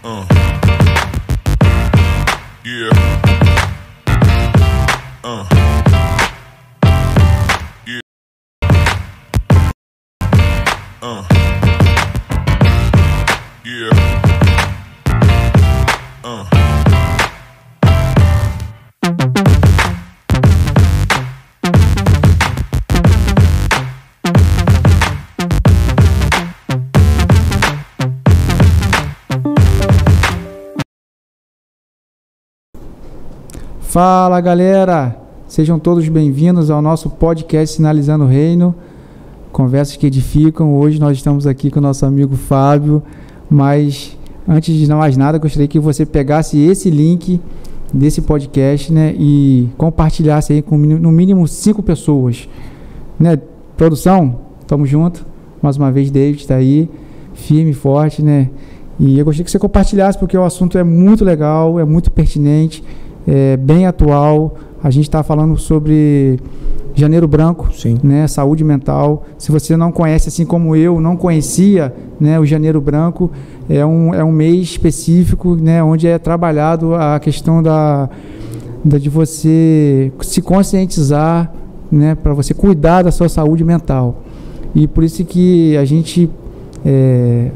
Yeah. Yeah. Fala galera, sejam todos bem-vindos ao nosso podcast Sinalizando o Reino, conversas que edificam. Hoje nós estamos aqui com o nosso amigo Fábio, mas antes de mais nada gostaria que você pegasse esse link desse podcast, né, e compartilhasse aí com no mínimo 5 pessoas, né? Produção, tamo junto, mais uma vez David está aí, firme e forte, né? E eu gostaria que você compartilhasse porque o assunto é muito legal, é muito pertinente, é bem atual. A gente está falando sobre Janeiro Branco, sim, né, saúde mental. Se você não conhece, assim como eu não conhecia, né, o Janeiro Branco é um mês específico, né, onde é trabalhado a questão de você se conscientizar, né, para você cuidar da sua saúde mental. E por isso que a gente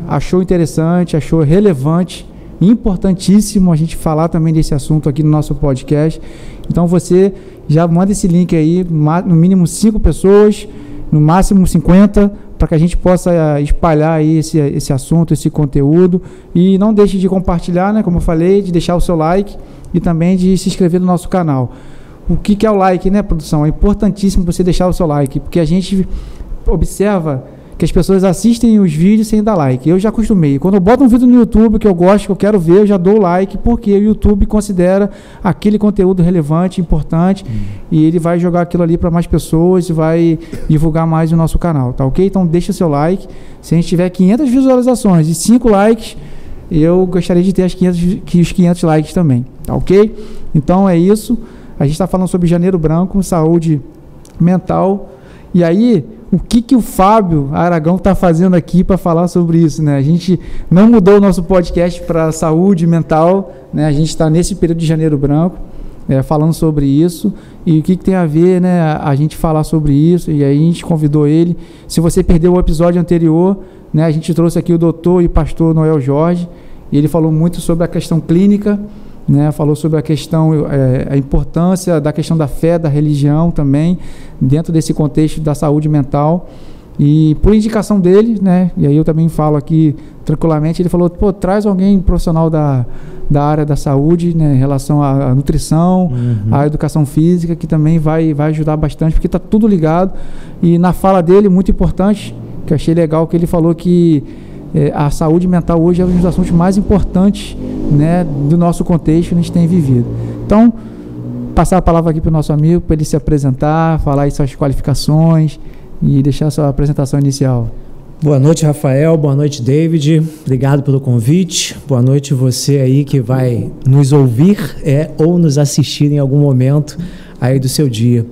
achou interessante, achou relevante, importantíssimo a gente falar também desse assunto aqui no nosso podcast. Então você já manda esse link aí, no mínimo 5 pessoas, no máximo 50, para que a gente possa espalhar aí esse assunto, esse conteúdo. E não deixe de compartilhar, né, como eu falei, de deixar o seu like e também de se inscrever no nosso canal. O que é o like, né, produção? É importantíssimo você deixar o seu like, porque a gente observa que as pessoas assistem os vídeos sem dar like. Eu já acostumei. Quando eu boto um vídeo no YouTube que eu gosto, que eu quero ver, eu já dou like, porque o YouTube considera aquele conteúdo relevante, importante, e ele vai jogar aquilo ali para mais pessoas e vai divulgar mais o nosso canal, tá ok? Então deixa seu like. Se a gente tiver 500 visualizações e 5 likes, eu gostaria de ter os 500 likes também, tá ok? Então é isso. A gente está falando sobre Janeiro Branco, saúde mental. E aí, o que o Fábio Aragão está fazendo aqui para falar sobre isso, né? A gente não mudou o nosso podcast para saúde mental, né? A gente está nesse período de Janeiro Branco, falando sobre isso. E o que tem a ver, né, a gente falar sobre isso. E aí a gente convidou ele. Se você perdeu o episódio anterior, né, a gente trouxe aqui o doutor e pastor Noel Jorge, e ele falou muito sobre a questão clínica, né, falou sobre a questão, a importância da questão da fé, da religião também, dentro desse contexto da saúde mental. E por indicação dele, né, e aí eu também falo aqui tranquilamente, ele falou, pô, traz alguém profissional da área da saúde, né, em relação à nutrição, à educação física, que também vai ajudar bastante, porque está tudo ligado. E na fala dele, muito importante, que eu achei legal, que ele falou que a saúde mental hoje é um dos assuntos mais importantes, né, do nosso contexto que a gente tem vivido. Então, passar a palavra aqui para o nosso amigo, para ele se apresentar, falar aí suas qualificações e deixar a sua apresentação inicial. Boa noite, Rafael. Boa noite, David. Obrigado pelo convite. Boa noite você aí que vai nos ouvir ou nos assistir em algum momento aí do seu dia.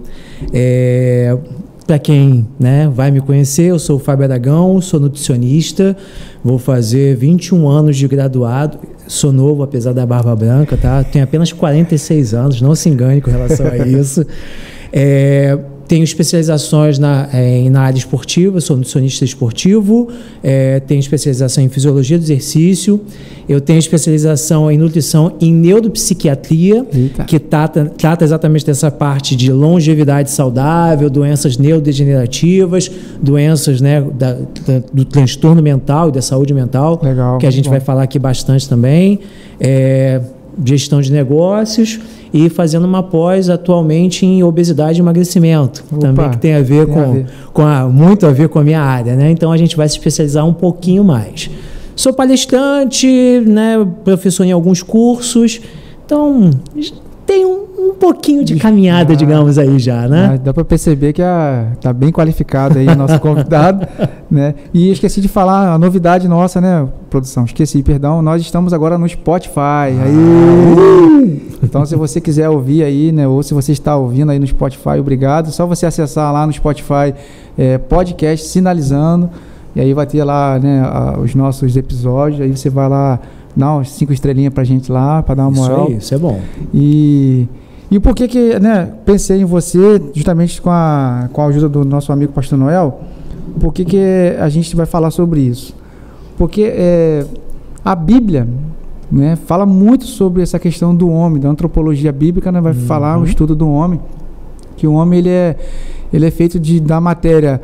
Para quem, né, vai me conhecer, eu sou o Fábio Aragão, sou nutricionista, vou fazer 21 anos de graduado, sou novo apesar da barba branca, tá? Tenho apenas 46 anos, não se engane com relação a isso. Tenho especializações na área esportiva, sou nutricionista esportivo, tenho especialização em fisiologia do exercício, eu tenho especialização em nutrição em neuropsiquiatria, que trata exatamente dessa parte de longevidade saudável, doenças neurodegenerativas, doenças, né, do transtorno mental e da saúde mental. Legal, que a gente vai falar aqui bastante também, gestão de negócios, e fazendo uma pós atualmente em obesidade e emagrecimento. Opa, também que tem a ver muito a ver com a minha área, né? Então a gente vai se especializar um pouquinho mais. Sou palestrante, né, professor em alguns cursos, então tem um pouquinho de caminhada, digamos aí já, né? Dá para perceber que tá bem qualificado aí o nosso convidado, né? E esqueci de falar a novidade nossa, né, produção? Esqueci, perdão. Nós estamos agora no Spotify. Então, se você quiser ouvir aí, né, ou se você está ouvindo aí no Spotify, obrigado. Só você acessar lá no Spotify, podcast Sinalizando, e aí vai ter lá, né, os nossos episódios. Aí você vai lá dá umas 5 estrelinhas pra gente lá, para dar uma moral. Isso é bom. E por que, né, pensei em você, justamente com a ajuda do nosso amigo Pastor Noel, por que a gente vai falar sobre isso? Porque a Bíblia, né, fala muito sobre essa questão do homem, da antropologia bíblica, né, vai falar o estudo do homem, que o homem ele é feito da matéria,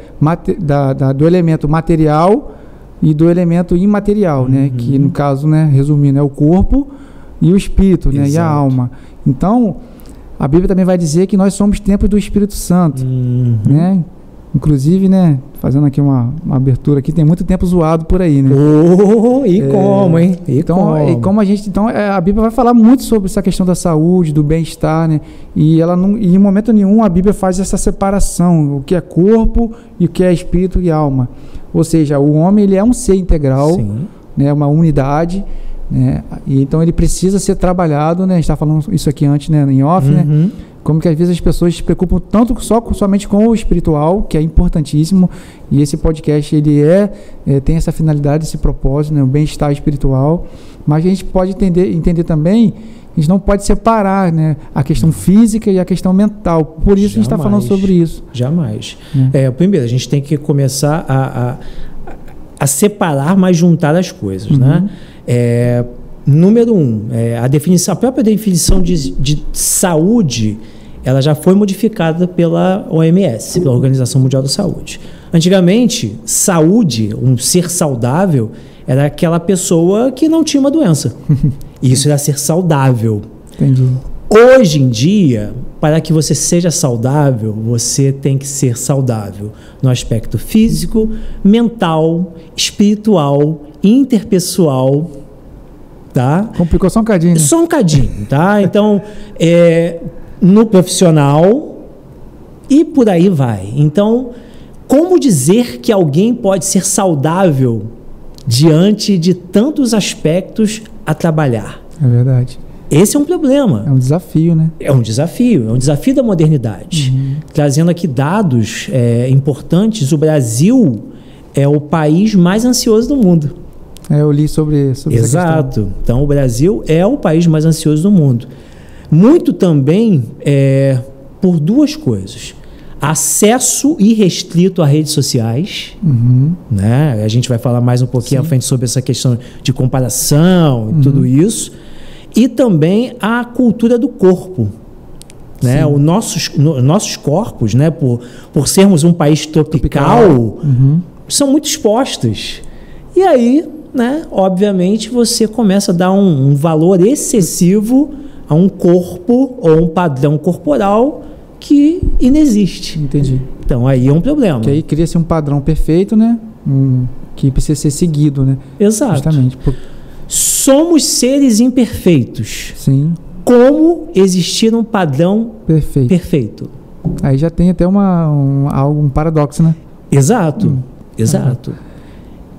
do elemento material e do elemento imaterial, né, que no caso, né, resumindo, é o corpo e o espírito, né, e a alma. Então, a Bíblia também vai dizer que nós somos templos do Espírito Santo, né? Inclusive, né, fazendo aqui uma abertura aqui, tem muito tempo zoado por aí, né? Como, hein? Como a gente, então, a Bíblia vai falar muito sobre essa questão da saúde, do bem-estar, né? E ela não, em momento nenhum a Bíblia faz essa separação, o que é corpo e o que é espírito e alma. Ou seja, o homem ele é um ser integral, né, uma unidade, né? E então ele precisa ser trabalhado, né? A gente estava falando isso aqui antes, né, em off, né? Como que às vezes as pessoas se preocupam tanto somente com o espiritual, que é importantíssimo, e esse podcast ele tem essa finalidade, esse propósito, né, o bem-estar espiritual, mas a gente pode entender também, a gente não pode separar, né, a questão física e a questão mental, por isso a gente está falando sobre isso. Jamais. Primeiro, a gente tem que começar a separar, mas juntar as coisas, né? Número 1, a própria definição de saúde, ela já foi modificada pela OMS, pela Organização Mundial da Saúde. Antigamente, saúde, um ser saudável, era aquela pessoa que não tinha uma doença. Isso era ser saudável. Entendi. Hoje em dia, para que você seja saudável, você tem que ser saudável no aspecto físico, mental, espiritual, interpessoal. Tá? Complicou só um cadinho, né? Só um cadinho, tá? Então, no profissional e por aí vai. Então, como dizer que alguém pode ser saudável diante de tantos aspectos a trabalhar? É verdade. Esse é um problema. É um desafio, né? É um desafio da modernidade. Trazendo aqui dados importantes, o Brasil é o país mais ansioso do mundo. Eu li sobre essa questão. Exato. Então, o Brasil é o país mais ansioso do mundo. Muito também por duas coisas. Acesso irrestrito a redes sociais. Né? A gente vai falar mais um pouquinho à frente sobre essa questão de comparação e tudo isso. E também a cultura do corpo. Né? Os nossos corpos, né? por sermos um país tropical. São muito expostos. E aí, né, obviamente, você começa a dar um valor excessivo a um corpo ou um padrão corporal que inexiste. Entendi. Então, aí é um problema. Que aí cria-se um padrão perfeito, né? Que precisa ser seguido, né? Exato. Justamente. Somos seres imperfeitos. Sim. Como existir um padrão perfeito? Aí já tem até um paradoxo, né? Exato. Exato.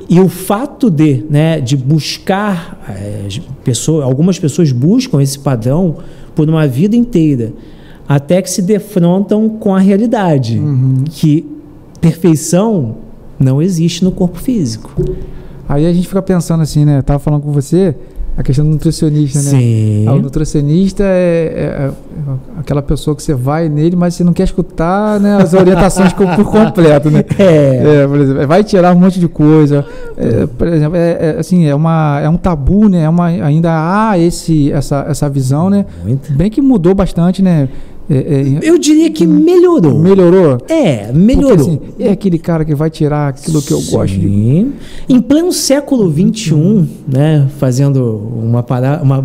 E o fato de buscar, algumas pessoas buscam esse padrão por uma vida inteira, até que se defrontam com a realidade, que perfeição não existe no corpo físico. Aí a gente fica pensando assim, né? Eu estava falando com você, a questão do nutricionista, né? Sim. O nutricionista é aquela pessoa que você vai nele, mas você não quer escutar, né, as orientações por completo, né? Por exemplo, vai tirar um monte de coisa. Por exemplo, assim, é um tabu, né? Ainda há essa visão, né? Muito. Bem que mudou bastante, né? Eu diria que melhorou. Melhorou? Melhorou. Porque, assim, é aquele cara que vai tirar aquilo que eu gosto. Em pleno século XXI, né, fazendo uma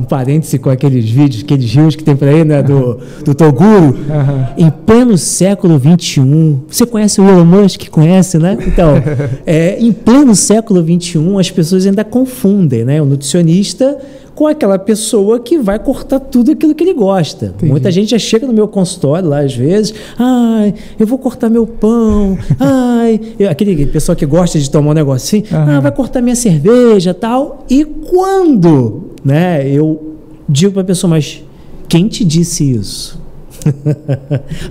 parêntese com aqueles vídeos, aqueles rios que tem por aí, né, do Toguro. Em pleno século XXI, você conhece o Elon Musk? Conhece, né? Então, em pleno século XXI, as pessoas ainda confundem, né, o nutricionista com aquela pessoa que vai cortar tudo aquilo que ele gosta. Entendi. Muita gente já chega no meu consultório lá às vezes, eu vou cortar meu pão, aquele pessoal que gosta de tomar um negocinho, vai cortar minha cerveja, tal. E quando, né, eu digo para a pessoa, mas quem te disse isso?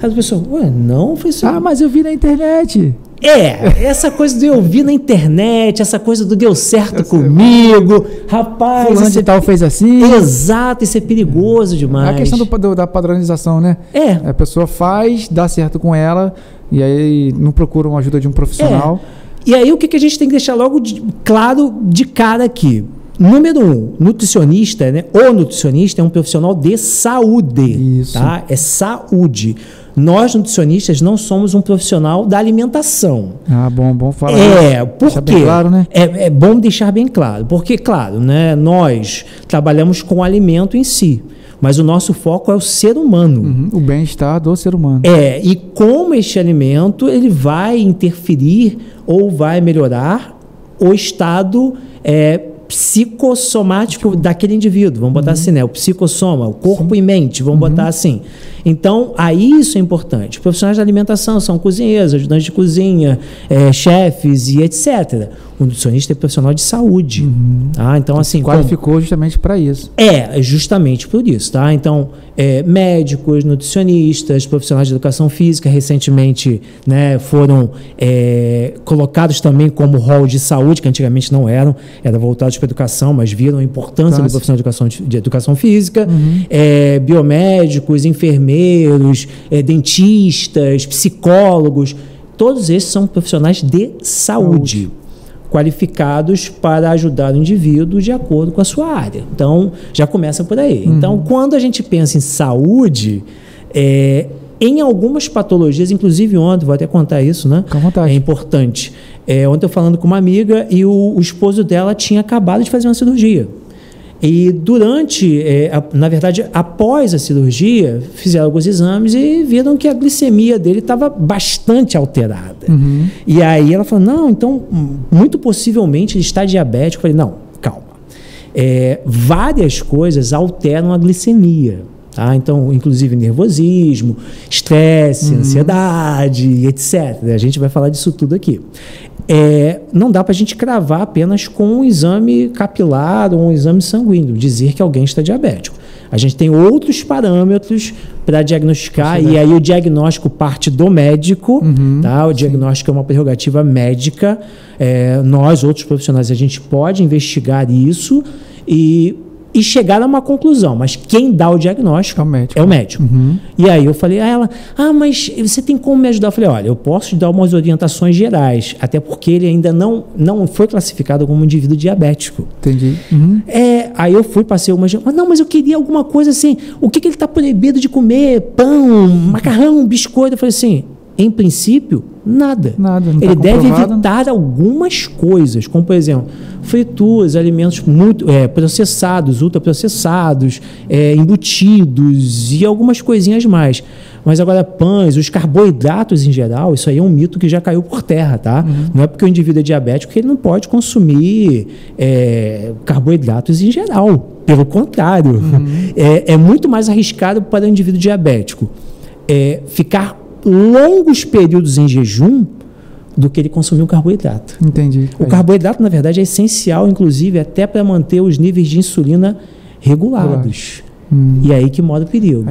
Aí a pessoa, não, foi isso. Mas eu vi na internet. Essa coisa do eu vi na internet, essa coisa do deu certo comigo, rapaz. Fulano de tal fez assim. Exato, isso é perigoso demais. É a questão da padronização, né? A pessoa faz, dá certo com ela, e aí não procura uma ajuda de um profissional. E aí o que a gente tem que deixar logo claro de cara aqui? Número 1, nutricionista, né? O nutricionista é um profissional de saúde. Isso. Tá? É saúde. Nós, nutricionistas, não somos um profissional da alimentação. Bom falar. Por quê? Bem claro, né? É bom deixar bem claro. Porque, claro, né, nós trabalhamos com o alimento em si, mas o nosso foco é o ser humano. O bem-estar do ser humano. E como este alimento ele vai interferir ou vai melhorar o estado psicossomático daquele indivíduo, vamos botar assim, né? O psicossoma, o corpo e mente, vamos botar assim. Então, aí isso é importante. Profissionais da alimentação são cozinheiros, ajudantes de cozinha, chefes e etc. O nutricionista é profissional de saúde. Tá? Então, assim, qualificou justamente para isso. Justamente por isso, tá? Então, médicos, nutricionistas, profissionais de educação física, recentemente, né, foram colocados também como rol de saúde, que antigamente não eram, era voltados para a educação, mas viram a importância do profissional de educação física, biomédicos, enfermeiros, dentistas, psicólogos, todos esses são profissionais de saúde. Qualificados para ajudar o indivíduo de acordo com a sua área. Então, já começa por aí. Então, quando a gente pensa em saúde, em algumas patologias, inclusive ontem, vou até contar isso, né? Com vontade. É importante. Ontem eu falando com uma amiga e o esposo dela tinha acabado de fazer uma cirurgia. E durante, na verdade, após a cirurgia, fizeram alguns exames e viram que a glicemia dele estava bastante alterada. E aí ela falou, não, então, muito possivelmente ele está diabético. Eu falei, não, calma. Várias coisas alteram a glicemia. Tá? Então, inclusive nervosismo, estresse, ansiedade, etc. A gente vai falar disso tudo aqui. Não dá para a gente cravar apenas com um exame capilar ou um exame sanguíneo, dizer que alguém está diabético. A gente tem outros parâmetros para diagnosticar, e aí o diagnóstico parte do médico, tá? O diagnóstico é uma prerrogativa médica. Nós, outros profissionais, a gente pode investigar isso e chegar a uma conclusão, mas quem dá o diagnóstico é o médico. E aí eu falei a ela, mas você tem como me ajudar? Eu falei, olha, eu posso te dar umas orientações gerais, até porque ele ainda não foi classificado como um indivíduo diabético. Entendi. Aí eu fui, passei umas... mas eu queria alguma coisa assim, o que ele está proibido de comer? Pão, macarrão, biscoito? Eu falei assim, em princípio, nada. Ele deve evitar algumas coisas, como, por exemplo, frituras, alimentos muito processados, ultraprocessados, embutidos e algumas coisinhas mais. Mas agora, pães, os carboidratos em geral, isso aí é um mito que já caiu por terra, tá? Não é porque o indivíduo é diabético que ele não pode consumir carboidratos em geral. Pelo contrário, é muito mais arriscado para o indivíduo diabético ficar longos períodos em jejum do que ele consumir um carboidrato. Entendi. O carboidrato, na verdade, é essencial, inclusive, até para manter os níveis de insulina regulados. E aí que mora o perigo.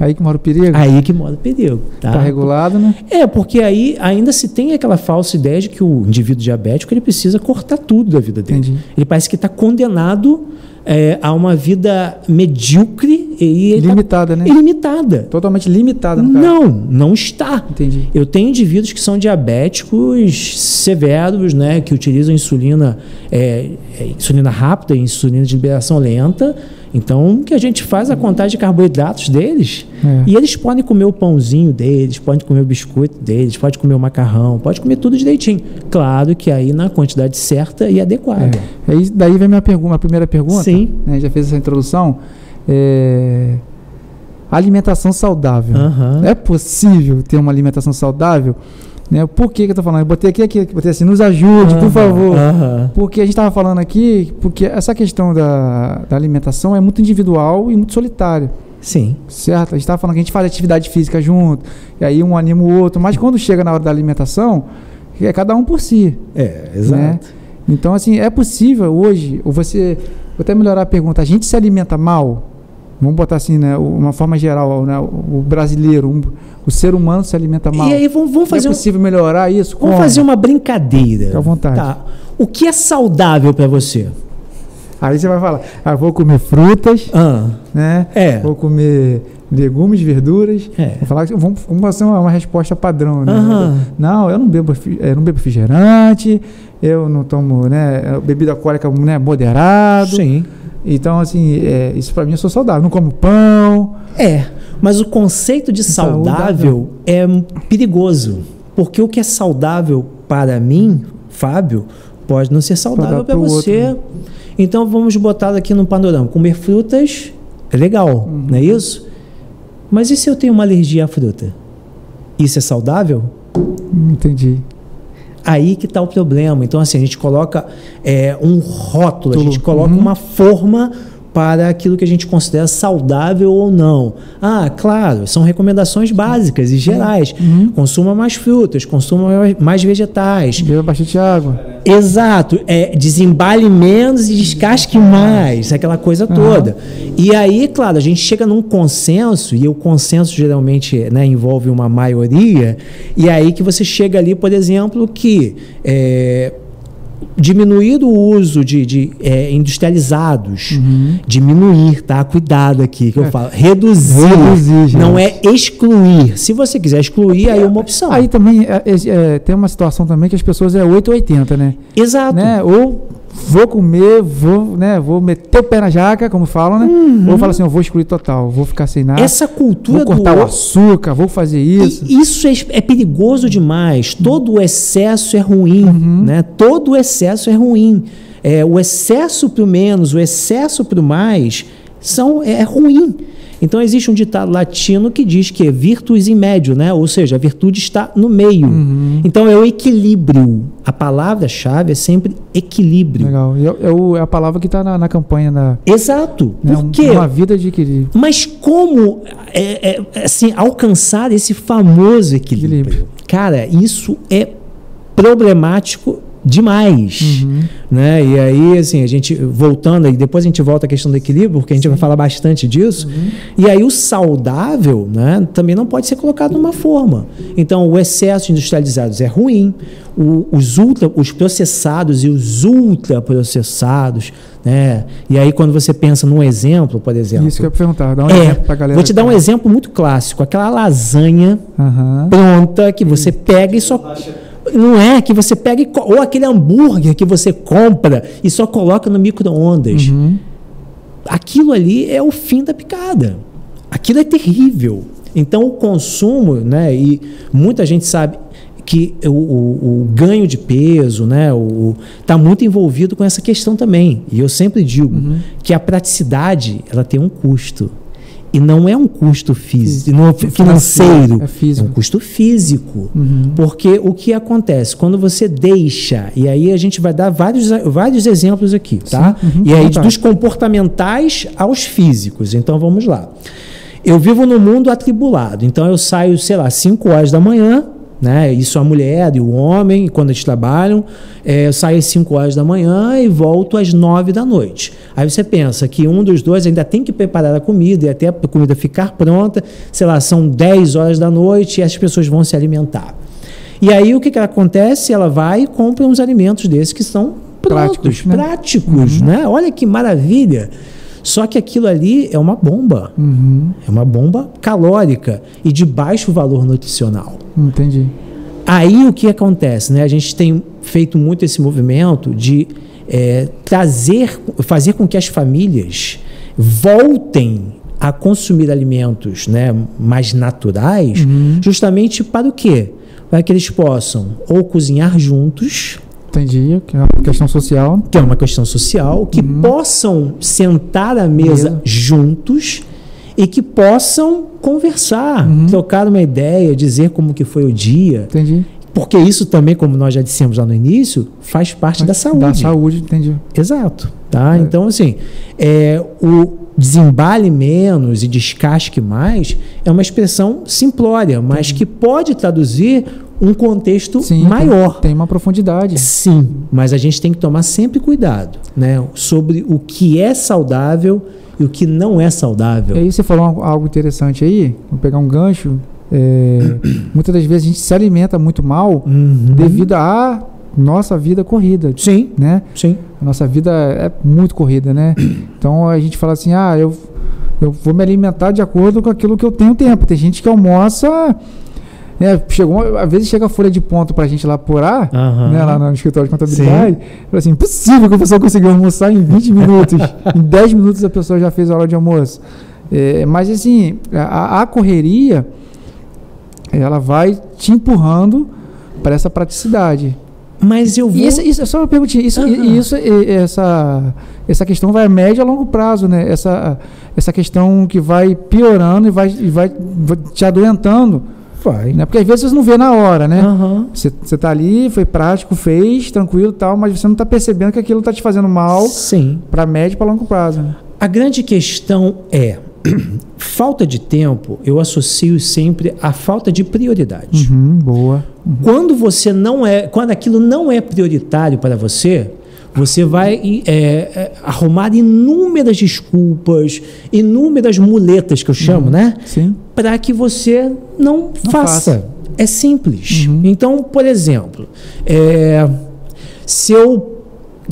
Aí que mora o perigo? Aí que mora o perigo. Tá regulado, né? Porque aí ainda se tem aquela falsa ideia de que o indivíduo diabético ele precisa cortar tudo da vida dele. Entendi. Ele parece que está condenado a uma vida medíocre e limitada, né? Ilimitada. Totalmente limitada, no caso. Não está. Entendi. Eu tenho indivíduos que são diabéticos severos, né, que utilizam insulina rápida, insulina de liberação lenta. Então, o que a gente faz é a contagem de carboidratos deles e eles podem comer o pãozinho deles, podem comer o biscoito deles, podem comer o macarrão, podem comer tudo direitinho. Claro que aí na quantidade certa e adequada. Daí vem a primeira pergunta. Sim. Né, já fez essa introdução. Alimentação saudável. É possível ter uma alimentação saudável? Né? Por que eu estou falando? Eu botei aqui, botei assim, nos ajude, por favor. Porque a gente estava falando aqui, porque essa questão da alimentação é muito individual e muito solitária. Sim. Certo? A gente estava falando que a gente faz atividade física junto, e aí um anima o outro, mas quando chega na hora da alimentação, é cada um por si. Exato. Né? Então, assim, é possível hoje, vou até melhorar a pergunta, a gente se alimenta mal? vamos botar assim, né, uma forma geral, né, o brasileiro, o ser humano se alimenta mal. E aí vamos fazer é possível melhorar isso? Vamos fazer uma brincadeira. Fica à vontade. Tá. O que é saudável para você? Aí você vai falar, vou comer frutas, né? Vou comer legumes, verduras. Vou falar, vamos fazer uma resposta padrão, né? Não, eu não bebo refrigerante, eu não tomo, né, bebida alcoólica, né, moderado. Sim. Então, assim, isso para mim eu sou saudável. Não como pão. Mas o conceito de saudável é perigoso. Porque o que é saudável para mim, Fábio, pode não ser saudável para você. Outro, né? Então, vamos botar aqui no panorama. Comer frutas é legal, não é isso? Mas e se eu tenho uma alergia à fruta? Isso é saudável? Entendi. Aí que está o problema. Então, assim, a gente coloca um rótulo, a gente coloca uma forma para aquilo que a gente considera saudável ou não. Claro, são recomendações básicas e gerais. Consuma mais frutas, consuma mais vegetais. Beba bastante água. Exato. Desembale menos e descasque mais, aquela coisa toda. E aí, claro, a gente chega num consenso, e o consenso geralmente, né, envolve uma maioria, e aí que você chega ali, por exemplo, que diminuir o uso de industrializados, diminuir, tá? Cuidado aqui que eu falo, reduzir não é excluir. Se você quiser excluir, aí é uma opção. Aí também tem uma situação também que as pessoas 8 ou 80, né? Exato. Né? Ou vou comer, vou meter o pé na jaca, como falam, né? Ou falo assim, eu vou excluir total, vou ficar sem nada. Essa cultura vou cortar o açúcar, vou fazer isso. E isso é perigoso demais. Todo o excesso é ruim, né? Todo o excesso é ruim. O excesso para o menos, o excesso para o mais é ruim. Então, existe um ditado latino que diz que virtus in medio, né? Ou seja, a virtude está no meio. Então, é o equilíbrio. A palavra-chave é sempre equilíbrio. Legal. É a palavra que está na campanha da... Exato. Né? Por quê? Uma vida de equilíbrio. Mas como assim, alcançar esse famoso equilíbrio? Cara, isso é problemático demais, né? E aí, assim, a gente voltando, e depois a gente volta à questão do equilíbrio, porque a gente vai falar bastante disso. E aí o saudável, né, também não pode ser colocado numa forma. Então, o excesso de industrializados é ruim, os processados e os ultraprocessados, né? E aí, quando você pensa num exemplo, por exemplo... Isso que eu ia perguntar, dá um exemplo pra galera. Vou te dar um exemplo muito clássico, aquela lasanha pronta que você pega e só... Não é que você pega ou aquele hambúrguer que você compra e só coloca no micro-ondas. Aquilo ali é o fim da picada. Aquilo é terrível. Então, o consumo, né, e muita gente sabe que o ganho de peso, né, está muito envolvido com essa questão também. E eu sempre digo que a praticidade ela tem um custo. E não é um custo físico, não é financeiro, é um custo físico. Porque o que acontece? Quando você deixa, e aí a gente vai dar vários exemplos aqui, tá? E aí dos comportamentais aos físicos. Então vamos lá. Eu vivo num mundo atribulado, então eu saio, sei lá, 5 horas da manhã, né? Isso a mulher e o homem, quando eles trabalham, eu saio às 5 horas da manhã e volto às 9 da noite. Aí você pensa que um dos dois ainda tem que preparar a comida e até a comida ficar pronta, sei lá, são 10 horas da noite e as pessoas vão se alimentar. E aí o que acontece? Ela vai e compra uns alimentos desses que são prontos, práticos, né? Olha que maravilha! Só que aquilo ali é uma bomba. É uma bomba calórica e de baixo valor nutricional. Entendi. Aí o que acontece, né? A gente tem feito muito esse movimento de fazer com que as famílias voltem a consumir alimentos, né, mais naturais, justamente para o quê? Para que eles possam ou cozinhar juntos. Entendi, que é uma questão social. Que é uma questão social, que possam sentar à mesa juntos e que possam conversar, trocar uma ideia, dizer como que foi o dia. Entendi. Porque isso também, como nós já dissemos lá no início, faz parte da saúde. Da saúde, entendi. Exato. Tá? Então, assim, o desembale menos e descasque mais é uma expressão simplória, mas que pode traduzir um contexto Sim, maior. Tem uma profundidade. Sim, mas a gente tem que tomar sempre cuidado, né, sobre o que é saudável e o que não é saudável. E aí você falou algo interessante aí, vou pegar um gancho. Muitas das vezes a gente se alimenta muito mal devido à nossa vida corrida. Sim, né? sim. A nossa vida é muito corrida, né? Então a gente fala assim, eu vou me alimentar de acordo com aquilo que eu tenho tempo. Tem gente que almoça, às vezes chega a folha de ponto pra gente lá apurar, né, lá no escritório de contabilidade, fala assim, impossível que a pessoa consiga almoçar em 20 minutos. Em 10 minutos a pessoa já fez a hora de almoço. Mas assim, a correria, ela vai te empurrando para essa praticidade. Mas eu vou... Isso, só uma perguntinha. Essa questão vai a médio e a longo prazo, né? Essa questão que vai piorando e vai te adoentando. Vai. Né? Porque às vezes você não vê na hora, né? Você tá ali, foi prático, fez, tranquilo e tal, mas você não está percebendo que aquilo está te fazendo mal para médio e para longo prazo. Né? A grande questão é... falta de tempo, eu associo sempre à falta de prioridade. Boa. Quando aquilo não é prioritário para você, você vai arrumar inúmeras desculpas, inúmeras muletas que eu chamo, né? Sim. Para que você não faça. É simples. Então, por exemplo, se eu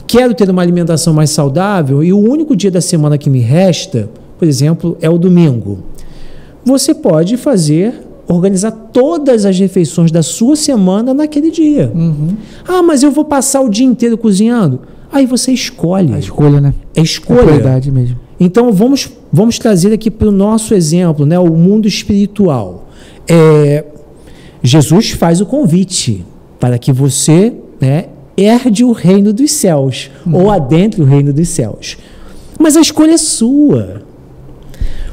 quero ter uma alimentação mais saudável e o único dia da semana que me resta, por exemplo, é o domingo. Você pode organizar todas as refeições da sua semana naquele dia. Mas eu vou passar o dia inteiro cozinhando. Aí você escolhe. A escolha, né? É escolha. É verdade mesmo. Então, vamos trazer aqui para o nosso exemplo, né? O mundo espiritual. Jesus faz o convite para que você, né, herde o reino dos céus, ou adentre o reino dos céus. Mas a escolha é sua.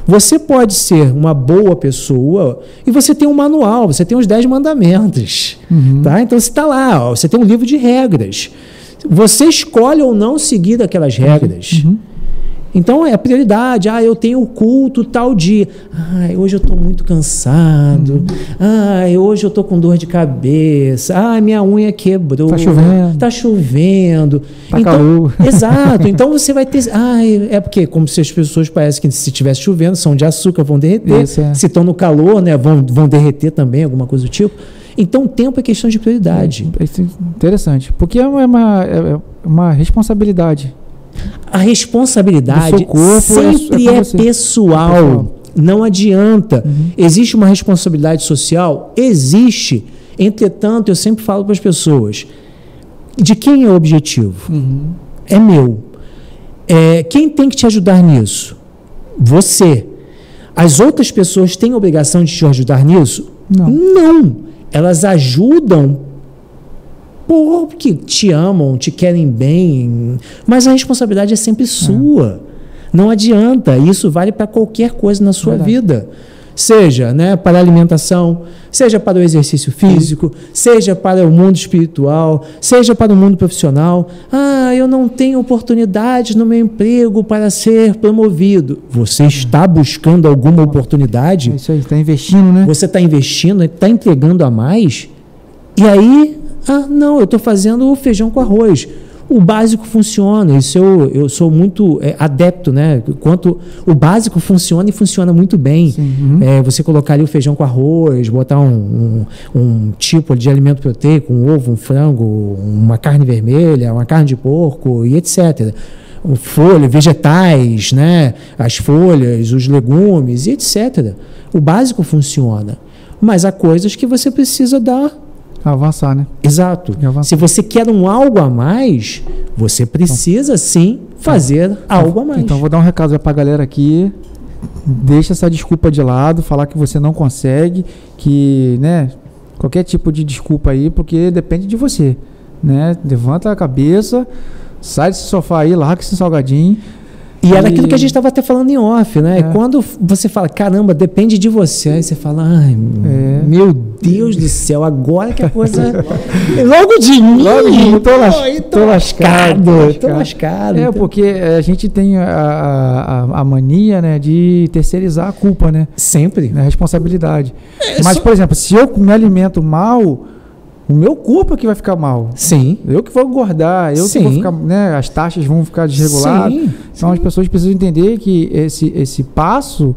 Você pode ser uma boa pessoa e você tem um manual, você tem os 10 mandamentos. Tá? Então você está lá, você tem um livro de regras. Você escolhe ou não seguir aquelas regras. Então é a prioridade. Eu tenho o culto tal dia. Hoje eu estou muito cansado. Hoje eu estou com dor de cabeça. Minha unha quebrou. Tá chovendo. Tá calor. Exato. Então você vai ter... é porque como se as pessoas parecem que se estivesse chovendo, são de açúcar, vão derreter. Se estão no calor, né, vão derreter também, alguma coisa do tipo. Então o tempo é questão de prioridade. Interessante. Porque é uma responsabilidade. A responsabilidade sempre é pessoal. Não adianta. Existe uma responsabilidade social? Existe. Entretanto, eu sempre falo para as pessoas, de quem é o objetivo? É meu. Quem tem que te ajudar nisso? Você. As outras pessoas têm a obrigação de te ajudar nisso? Não. Elas ajudam porque te amam, te querem bem, mas a responsabilidade é sempre sua. Não adianta, isso vale para qualquer coisa na sua vida. Seja, né, para a alimentação, seja para o exercício físico, seja para o mundo espiritual, seja para o mundo profissional. Eu não tenho oportunidade no meu emprego para ser promovido. Você está buscando alguma oportunidade? É isso aí, está investindo, né? Você está investindo, está entregando a mais, e aí... não, eu estou fazendo feijão com arroz. O básico funciona. Isso eu sou muito adepto, né? Quanto o básico funciona e funciona muito bem. Você colocar ali o feijão com arroz, botar um tipo de alimento proteico, um ovo, um frango, uma carne vermelha, uma carne de porco e etc. Vegetais, né? As folhas, os legumes e etc. O básico funciona. Mas há coisas que você precisa avançar, né? Exato. Se você quer algo a mais, você precisa sim fazer algo a mais. Então vou dar um recado para a galera aqui. Deixa essa desculpa de lado, falar que você não consegue, que, né, qualquer tipo de desculpa aí, porque depende de você, né? Levanta a cabeça, sai desse sofá aí, larga esse salgadinho. E era aquilo que a gente estava até falando em off, né? Quando você fala, caramba, depende de você, aí você fala, meu Deus do céu, agora que a coisa... Logo de mim! Tô lascado. Porque a gente tem a mania, né, de terceirizar a culpa, né? Sempre. A responsabilidade. Mas, por exemplo, se eu me alimento mal, o meu corpo é que vai ficar mal. Sim. Eu que vou engordar, eu que vou ficar, né, as taxas vão ficar desreguladas. Sim. Então as pessoas precisam entender que esse passo,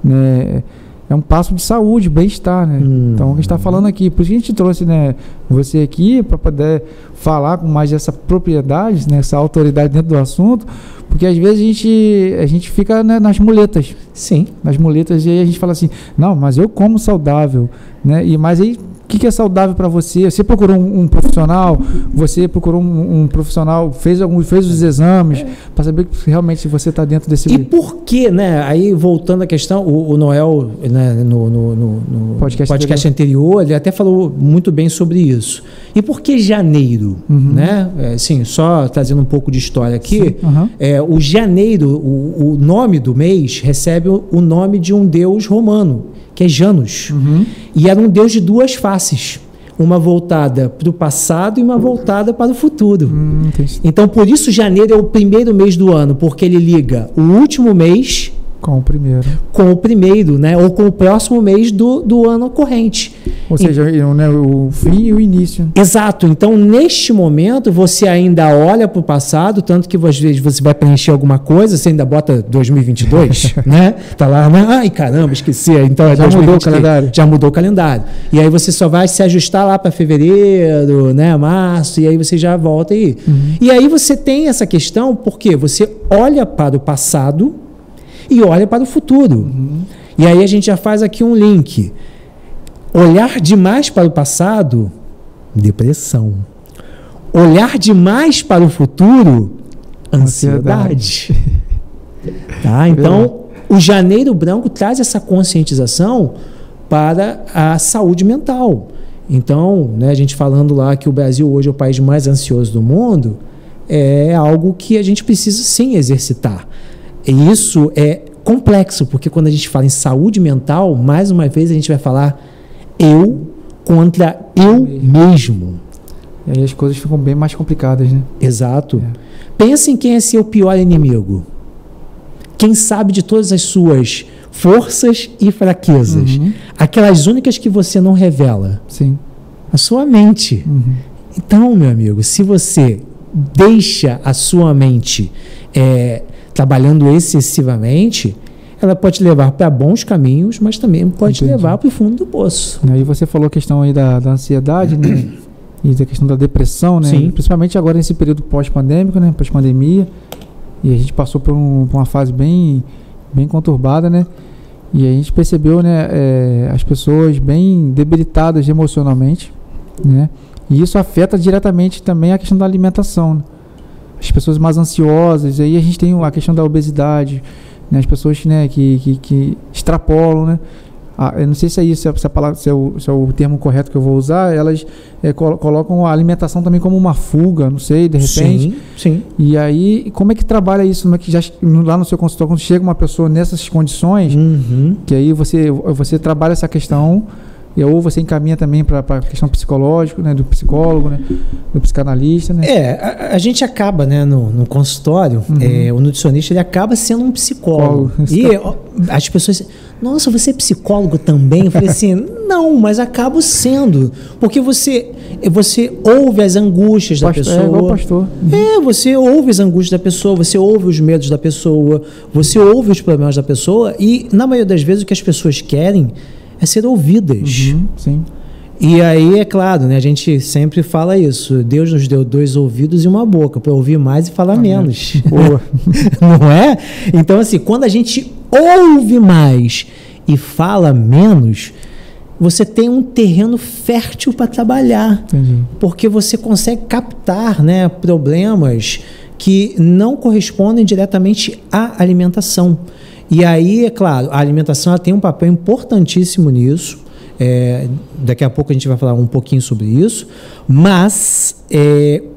né, é um passo de saúde, bem-estar, né? Então, o que a gente está falando aqui, por isso que a gente trouxe, né, você aqui para poder falar com mais essa propriedade, né, essa autoridade dentro do assunto, porque às vezes a gente fica, né, nas muletas. Sim. Nas muletas, e aí a gente fala assim, não, mas eu como saudável, né? Mas aí, o que é saudável para você? Você procurou um profissional, você procurou um profissional, fez os exames para saber que realmente se você está dentro desse... E por que, né? Aí voltando à questão, o Noel, né, no podcast anterior, ele até falou muito bem sobre isso. E por que janeiro? Né? Assim, só trazendo um pouco de história aqui, o janeiro, o nome do mês recebe o nome de um deus romano, que é Janus. E era um deus de duas faces, uma voltada para o passado e uma voltada para o futuro. Então, por isso, janeiro é o primeiro mês do ano, porque ele liga o último mês com o primeiro, né? Ou com o próximo mês do ano corrente. Ou seja, né, o fim e o início. Exato. Então, neste momento, você ainda olha para o passado, tanto que às vezes você vai preencher alguma coisa, você ainda bota 2022, né? Tá lá, né? Ai, caramba, esqueci. Então, já mudou o calendário. Já mudou o calendário. E aí você só vai se ajustar lá para fevereiro, né? Março, e aí você já volta aí. E aí você tem essa questão, porque você olha para o passado e olha para o futuro. E aí a gente já faz aqui um link. Olhar demais para o passado, depressão. Olhar demais para o futuro, ansiedade. Tá? Então, o Janeiro Branco traz essa conscientização para a saúde mental. Então, né, a gente falando lá que o Brasil hoje é o país mais ansioso do mundo, é algo que a gente precisa sim exercitar. E isso é complexo, porque quando a gente fala em saúde mental, mais uma vez a gente vai falar eu contra eu mesmo. E aí as coisas ficam bem mais complicadas, né? Exato. Pensa em quem é seu pior inimigo. Quem sabe de todas as suas forças e fraquezas. Aquelas únicas que você não revela. Sim. A sua mente. Então, meu amigo, se você deixa a sua mente trabalhando excessivamente, ela pode te levar para bons caminhos, mas também pode te levar para o fundo do poço. Aí você falou a questão aí da ansiedade, né? E da questão da depressão, né? Sim. Principalmente agora nesse período pós-pandêmico, né? Pós-pandemia. E a gente passou por uma fase bem conturbada, né? E a gente percebeu, né, as pessoas bem debilitadas emocionalmente, né? E isso afeta diretamente também a questão da alimentação, né? As pessoas mais ansiosas, aí a gente tem a questão da obesidade, né? As pessoas, né, que extrapolam, né? Eu não sei se é isso, se é o termo correto que eu vou usar, elas colocam a alimentação também como uma fuga, não sei, de repente. Sim. E aí, como é que trabalha isso? Como é que lá no seu consultório, quando chega uma pessoa nessas condições, que aí você trabalha essa questão, ou você encaminha também para a questão psicológica, né, do psicólogo, né, do psicanalista, né? A gente acaba, né, no consultório, o nutricionista ele acaba sendo um psicólogo. E as pessoas, nossa, você é psicólogo também? Eu falei assim, não, mas acabo sendo, porque você ouve as angústias da pessoa. É igual pastor. Você ouve as angústias da pessoa, você ouve os medos da pessoa, você ouve os problemas da pessoa e, na maioria das vezes, o que as pessoas querem é ser ouvidas. Sim. E aí, é claro, né, a gente sempre fala isso. Deus nos deu 2 ouvidos e uma boca para ouvir mais e falar menos. Boa. Não é? Então, assim, quando a gente ouve mais e fala menos, você tem um terreno fértil para trabalhar. Entendi. Porque você consegue captar, né, problemas que não correspondem diretamente à alimentação. E aí, é claro, a alimentação ela tem um papel importantíssimo nisso. Daqui a pouco a gente vai falar um pouquinho sobre isso. Mas,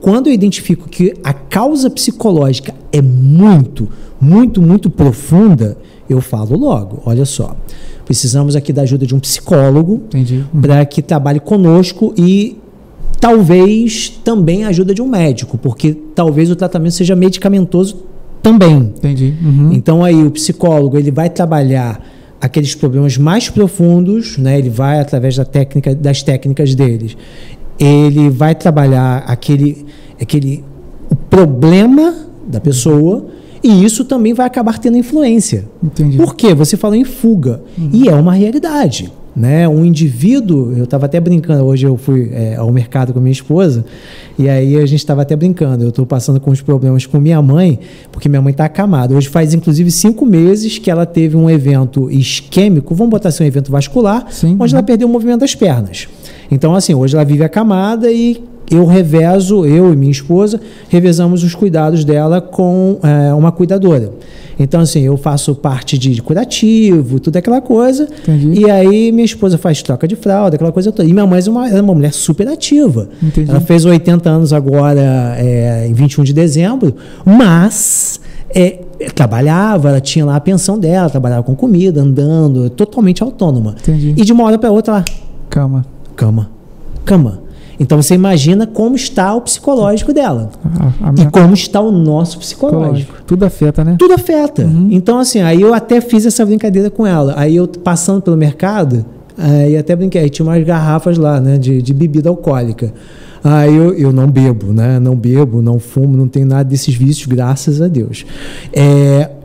quando eu identifico que a causa psicológica é muito, muito, muito profunda, eu falo logo, olha só, precisamos aqui da ajuda de um psicólogo para que trabalhe conosco e talvez também a ajuda de um médico, porque talvez o tratamento seja medicamentoso também. Entendi. Então aí o psicólogo ele vai trabalhar aqueles problemas mais profundos, né? Ele vai através das técnicas deles ele vai trabalhar o problema da pessoa, e isso também vai acabar tendo influência. Entendi. Por quê? Você falou em fuga, e é uma realidade. Né? Um indivíduo, eu estava até brincando, hoje eu fui ao mercado com minha esposa, e aí a gente estava até brincando, eu estou passando com os problemas com minha mãe, porque minha mãe está acamada. Hoje faz inclusive 5 meses que ela teve um evento isquêmico, vamos botar assim, um evento vascular, Sim, onde ela perdeu o movimento das pernas. Então assim, hoje ela vive acamada e eu e minha esposa, revezamos os cuidados dela com uma cuidadora. Então, assim, eu faço parte de curativo, tudo aquela coisa. Entendi. E aí minha esposa faz troca de fralda, aquela coisa toda. E minha mãe é uma mulher super ativa. Entendi. Ela fez 80 anos agora, em 21 de dezembro, mas trabalhava, ela tinha lá a pensão dela, trabalhava com comida, andando, totalmente autônoma. Entendi. E de uma hora para outra, lá, Cama. cama. Então você imagina como está o psicológico dela. E como está o nosso psicológico. Tudo afeta, né? Tudo afeta. Então, assim, aí eu até fiz essa brincadeira com ela. Aí eu passando pelo mercado, aí até brinquei, aí tinha umas garrafas lá, né, de bebida alcoólica. Aí eu não bebo, né? Não bebo, não fumo, não tenho nada desses vícios, graças a Deus.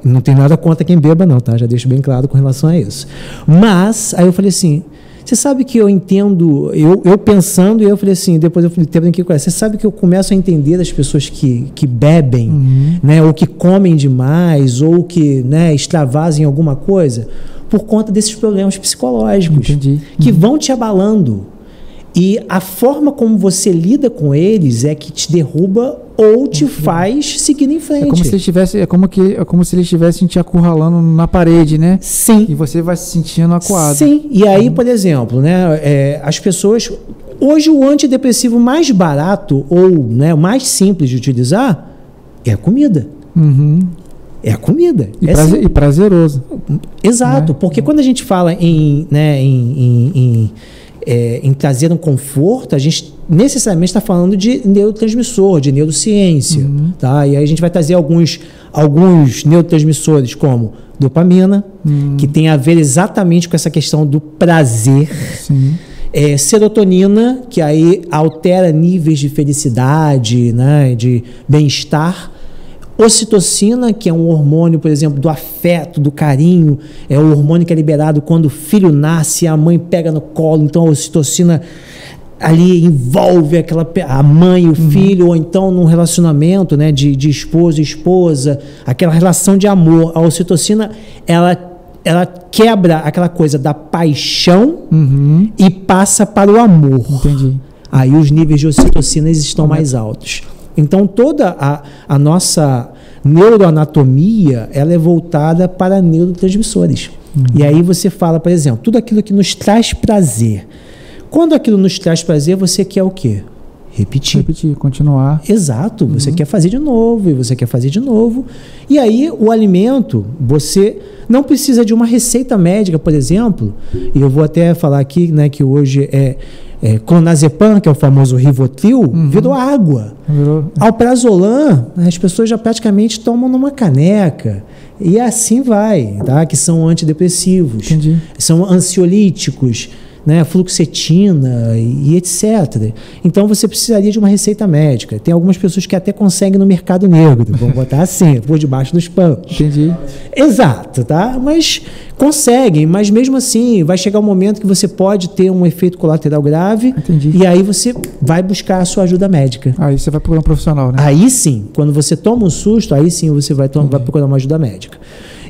Não tenho nada contra quem beba, não, tá? Já deixo bem claro com relação a isso. Mas, aí eu falei assim, você sabe que eu entendo, eu pensando, e eu falei assim, depois eu falei, brinquei com ela, você sabe que eu começo a entender as pessoas que bebem, né, ou que comem demais, ou que, né, extravasem alguma coisa, por conta desses problemas psicológicos. Entendi. Que vão te abalando. E a forma como você lida com eles é que te derruba ou te faz seguir em frente. É como se eles estivessem te acurralando na parede, né? Sim. E você vai se sentindo acuado. Sim. E aí, por exemplo, né, as pessoas... Hoje o antidepressivo mais barato ou, né, mais simples de utilizar é a comida. É a comida. E prazeroso. Exato. Né? Porque quando a gente fala em trazer um conforto, a gente necessariamente está falando de neurotransmissor, de neurociência. Tá? E aí a gente vai trazer alguns neurotransmissores, como dopamina, que tem a ver exatamente com essa questão do prazer. Sim. Serotonina, que aí altera níveis de felicidade, né, de bem-estar. Ocitocina, que é um hormônio, por exemplo, do afeto, do carinho, é o hormônio que é liberado quando o filho nasce, a mãe pega no colo, então a ocitocina ali envolve a mãe e o filho, ou então num relacionamento, né, de esposo e esposa, aquela relação de amor. A ocitocina, ela quebra aquela coisa da paixão e passa para o amor. Entendi. Aí os níveis de ocitocina estão mais altos. Então, toda a nossa neuroanatomia, ela é voltada para neurotransmissores. E aí você fala, por exemplo, tudo aquilo que nos traz prazer. Quando aquilo nos traz prazer, você quer o quê? Repetir, continuar. Exato, você quer fazer de novo, e você quer fazer de novo. E aí, o alimento, você não precisa de uma receita médica, por exemplo, e eu vou até falar aqui, né, que hoje clonazepam, que é o famoso Rivotril, virou água. Alprazolam, as pessoas já praticamente tomam numa caneca. E assim vai, tá? Que são antidepressivos. Entendi. São ansiolíticos, né, fluoxetina e etc. Então você precisaria de uma receita médica. Tem algumas pessoas que até conseguem no mercado negro, vamos botar assim, por debaixo dos panos. Entendi. Exato, tá? Mas conseguem, mas mesmo assim vai chegar um momento que você pode ter um efeito colateral grave. Entendi. E aí você vai buscar a sua ajuda médica. Aí você vai procurar um profissional, né? Aí sim, quando você toma um susto, aí sim você vai procurar uma ajuda médica.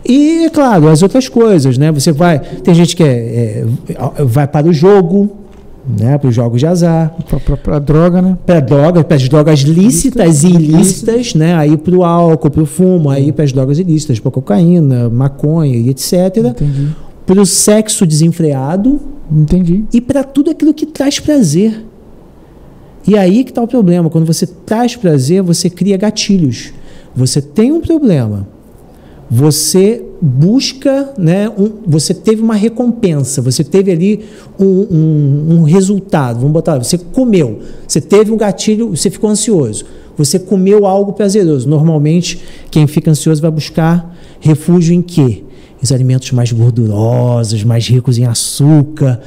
E, é claro, as outras coisas, né? Você vai... Tem gente que vai para o jogo, né? Para os jogos de azar. Para droga, né? Para as drogas lícitas e ilícitas, né? Aí para o álcool, para o fumo, aí para as drogas ilícitas, para cocaína, maconha e etc. Entendi. Para o sexo desenfreado. Entendi. E para tudo aquilo que traz prazer. E aí que está o problema. Quando você traz prazer, você cria gatilhos. Você tem um problema. Você busca, né, você teve uma recompensa, você teve ali um resultado, vamos botar, você comeu, você teve um gatilho, você ficou ansioso, você comeu algo prazeroso. Normalmente, quem fica ansioso vai buscar refúgio em quê? Os alimentos mais gordurosos, mais ricos em açúcar,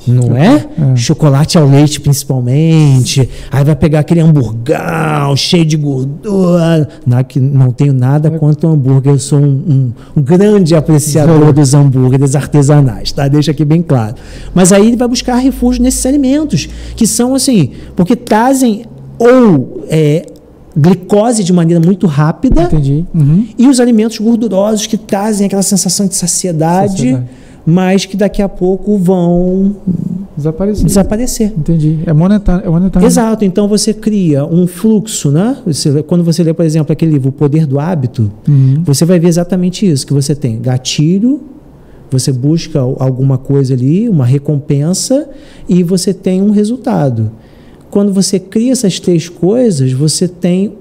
Não é? Chocolate ao leite, principalmente. Aí vai pegar aquele hamburgão cheio de gordura. Não tenho nada contra o hambúrguer. Eu sou um grande apreciador dos hambúrgueres artesanais, tá? Deixa aqui bem claro. Mas aí ele vai buscar refúgio nesses alimentos, que são assim, porque trazem glicose de maneira muito rápida. Entendi. E os alimentos gordurosos que trazem aquela sensação de saciedade. Mas que daqui a pouco vão desaparecer. Entendi. É monetário. Exato. Então você cria um fluxo, né? Quando você lê, por exemplo, aquele livro O Poder do Hábito, você vai ver exatamente isso, que você tem gatilho, você busca alguma coisa ali, uma recompensa, e você tem um resultado. Quando você cria essas três coisas, você tem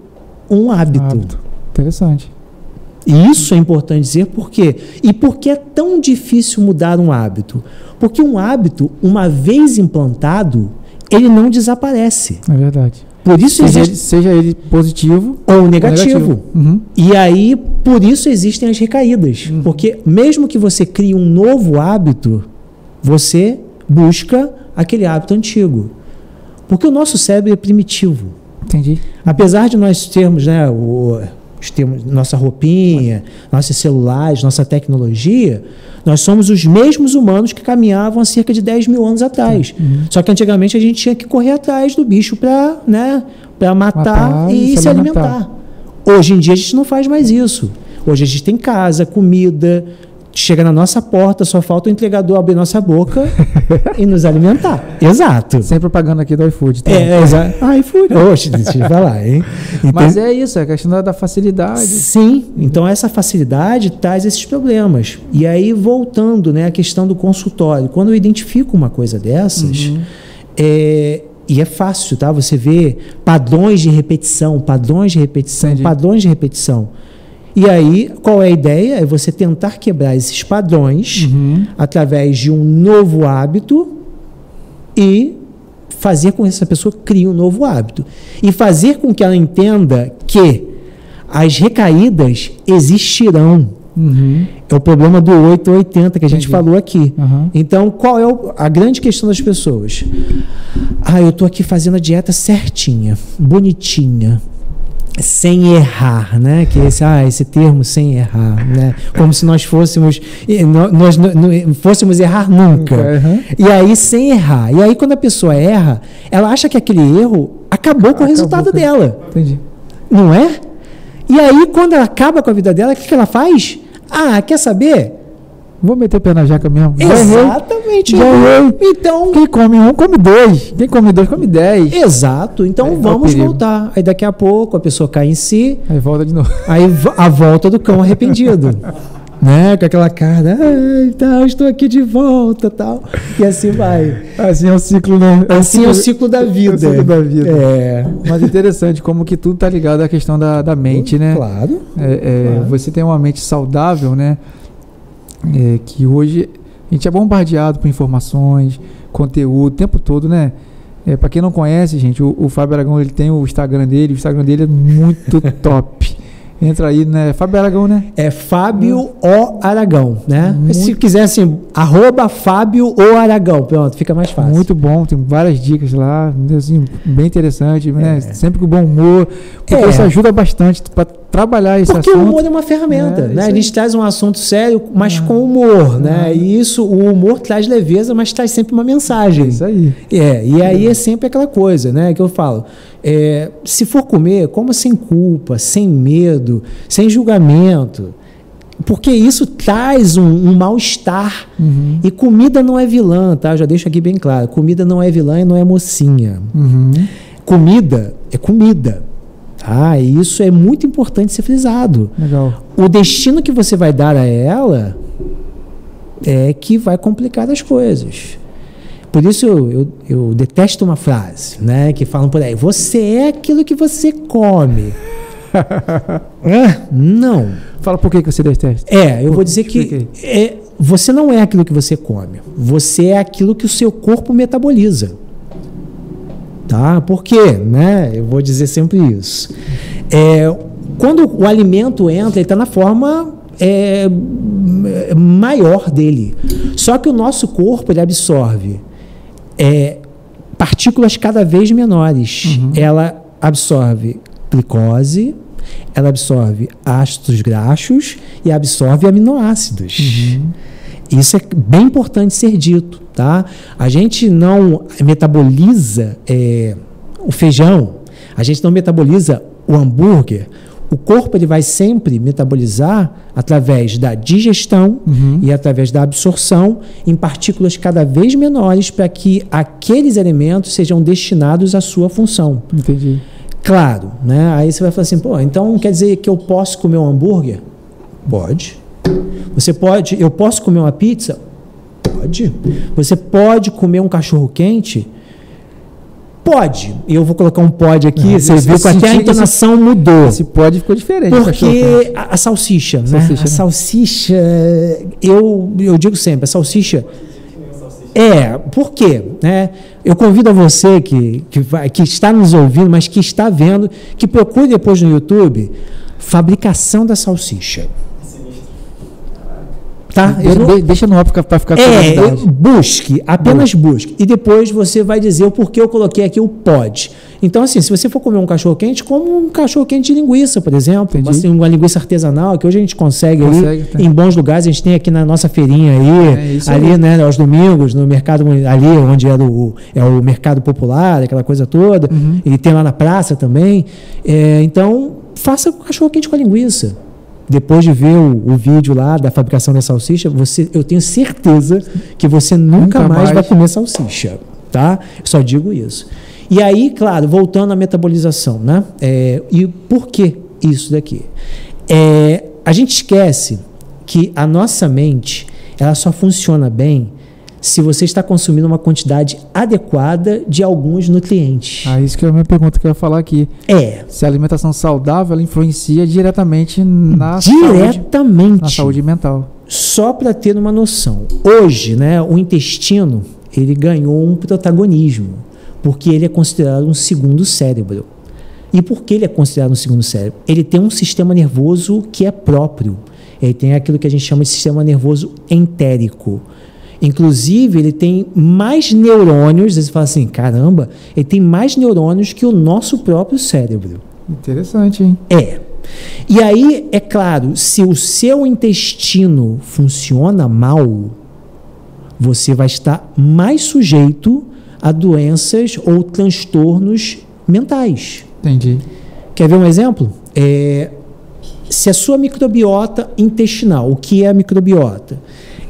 um hábito. Interessante. E isso é importante dizer por quê? E por que é tão difícil mudar um hábito? Porque um hábito, uma vez implantado, ele não desaparece. É verdade. Por isso seja ele positivo ou negativo. E aí, por isso existem as recaídas. Porque mesmo que você crie um novo hábito, você busca aquele hábito antigo. Porque o nosso cérebro é primitivo. Entendi. Apesar de nós termos, né, nossa roupinha, nossos celulares, nossa tecnologia, nós somos os mesmos humanos que caminhavam há cerca de 10 mil anos atrás. Só que antigamente a gente tinha que correr atrás do bicho para matar e se alimentar. Hoje em dia a gente não faz mais isso. Hoje a gente tem casa, comida, chega na nossa porta, só falta o entregador abrir nossa boca e nos alimentar. Exato. Sem propaganda aqui do iFood. Tá? Exato. iFood. Oxe, deixa eu falar, hein? Mas é isso, é a questão da facilidade. Sim. Então, essa facilidade traz esses problemas. E aí, voltando, né, à questão do consultório. Quando eu identifico uma coisa dessas, e é fácil, tá? Você vê padrões de repetição. E aí, qual é a ideia? É você tentar quebrar esses padrões através de um novo hábito e fazer com que essa pessoa crie um novo hábito. E fazer com que ela entenda que as recaídas existirão. É o problema do 880 que a gente falou aqui. Então, qual é a grande questão das pessoas? Eu estou aqui fazendo a dieta certinha, bonitinha, sem errar, né? Que esse termo sem errar, né? Como se nós fôssemos errar nunca. E aí sem errar. E aí quando a pessoa erra, ela acha que aquele erro acabou com o resultado dela. Entendi. Não é? E aí quando ela acaba com a vida dela, o que ela faz? Quer saber? Vou meter o pé na jaca mesmo. Exatamente. Então, quem come um, come dois. Quem come dois, come 10. Exato. Então vamos voltar. Aí daqui a pouco a pessoa cai em si. Aí volta de novo. Aí a volta do cão arrependido. Né? Com aquela cara, estou aqui de volta, tal. E assim vai. Assim é o ciclo, né? Assim é o ciclo da vida. É o ciclo da vida. Mas interessante como que tudo tá ligado à questão da mente, né? Claro. Você tem uma mente saudável, né? Que hoje a gente é bombardeado por informações, conteúdo, o tempo todo, né? Para quem não conhece, gente, o Fábio Aragão, ele tem o Instagram dele é muito top. Entra aí, né? Fábio Aragão, né? É Fábio O Aragão, né? Se quiser, assim, @Fábio O Aragão, pronto, fica mais fácil. Muito bom, tem várias dicas lá, assim, bem interessante, né? Sempre com bom humor, porque isso ajuda bastante para trabalhar esse assunto. Porque o humor é uma ferramenta, né? A gente traz um assunto sério, mas com humor, né? E o humor traz leveza, mas traz sempre uma mensagem. Isso aí. E aí é sempre aquela coisa, né? Que eu falo, se for comer, coma sem culpa, sem medo, sem julgamento, porque isso traz um mal-estar. E comida não é vilã, tá? Eu já deixo aqui bem claro, comida não é vilã e não é mocinha. Comida é comida. E isso é muito importante ser frisado. Legal. O destino que você vai dar a ela é que vai complicar as coisas. Por isso eu detesto uma frase, né, que falam por aí: você é aquilo que você come. Não. Fala por que você detesta. Eu vou dizer que você não é aquilo que você come. Você é aquilo que o seu corpo metaboliza. Tá? Por quê? Né? Eu vou dizer sempre isso. Quando o alimento entra, ele está na forma maior dele. Só que o nosso corpo ele absorve partículas cada vez menores. Ela absorve glicose, ela absorve ácidos graxos e absorve aminoácidos. Isso é bem importante ser dito, tá? A gente não metaboliza o feijão, a gente não metaboliza o hambúrguer. O corpo ele vai sempre metabolizar através da digestão e através da absorção em partículas cada vez menores para que aqueles elementos sejam destinados à sua função. Entendi. Claro, né? Aí você vai falar assim, pô, então quer dizer que eu posso comer um hambúrguer? Pode. Eu posso comer uma pizza? Pode. Você pode comer um cachorro quente? Pode. Eu vou colocar um pode aqui, você viu que até a entonação mudou. Esse pode ficou diferente. Porque a salsicha, né? A salsicha, eu digo sempre, a salsicha... por quê? Né? Eu convido a você que está nos ouvindo, mas que está vendo, que procure depois no YouTube fabricação da salsicha. Tá? Deixa no ar para ficar com busque, apenas busque. E depois você vai dizer o porquê eu coloquei aqui o pode. Então, assim, se você for comer um cachorro-quente, come um cachorro-quente de linguiça, por exemplo. Assim, uma linguiça artesanal, que hoje a gente consegue aí, em bons lugares. A gente tem aqui na nossa feirinha aí, ali, né, aos domingos, no mercado, ali onde é o mercado popular, aquela coisa toda. E tem lá na praça também. Então, faça o cachorro-quente com a linguiça. Depois de ver o vídeo lá da fabricação da salsicha, eu tenho certeza que você nunca mais vai comer salsicha, tá? Eu só digo isso. E aí, claro, voltando à metabolização, né? E por que isso daqui? A gente esquece que a nossa mente, ela só funciona bem se você está consumindo uma quantidade adequada de alguns nutrientes. Isso que é a minha pergunta que eu ia falar aqui. Se a alimentação saudável, ela influencia diretamente na saúde mental. Só para ter uma noção. Hoje, né, o intestino, ele ganhou um protagonismo, porque ele é considerado um segundo cérebro. E por que ele é considerado um segundo cérebro? Ele tem um sistema nervoso que é próprio. Ele tem aquilo que a gente chama de sistema nervoso entérico. Inclusive, ele tem mais neurônios, às vezes fala assim, caramba, ele tem mais neurônios que o nosso próprio cérebro. Interessante, hein? E aí, é claro, se o seu intestino funciona mal, você vai estar mais sujeito a doenças ou transtornos mentais. Entendi. Quer ver um exemplo? Se a sua microbiota intestinal, o que é a microbiota?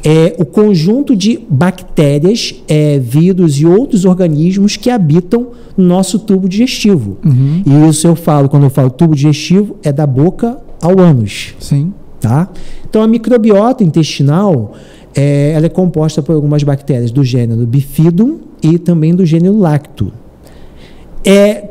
É o conjunto de bactérias, vírus e outros organismos que habitam no nosso tubo digestivo. E isso quando eu falo tubo digestivo, é da boca ao ânus. Sim. Tá? Então, a microbiota intestinal, ela é composta por algumas bactérias do gênero Bifidum e também do gênero Lacto.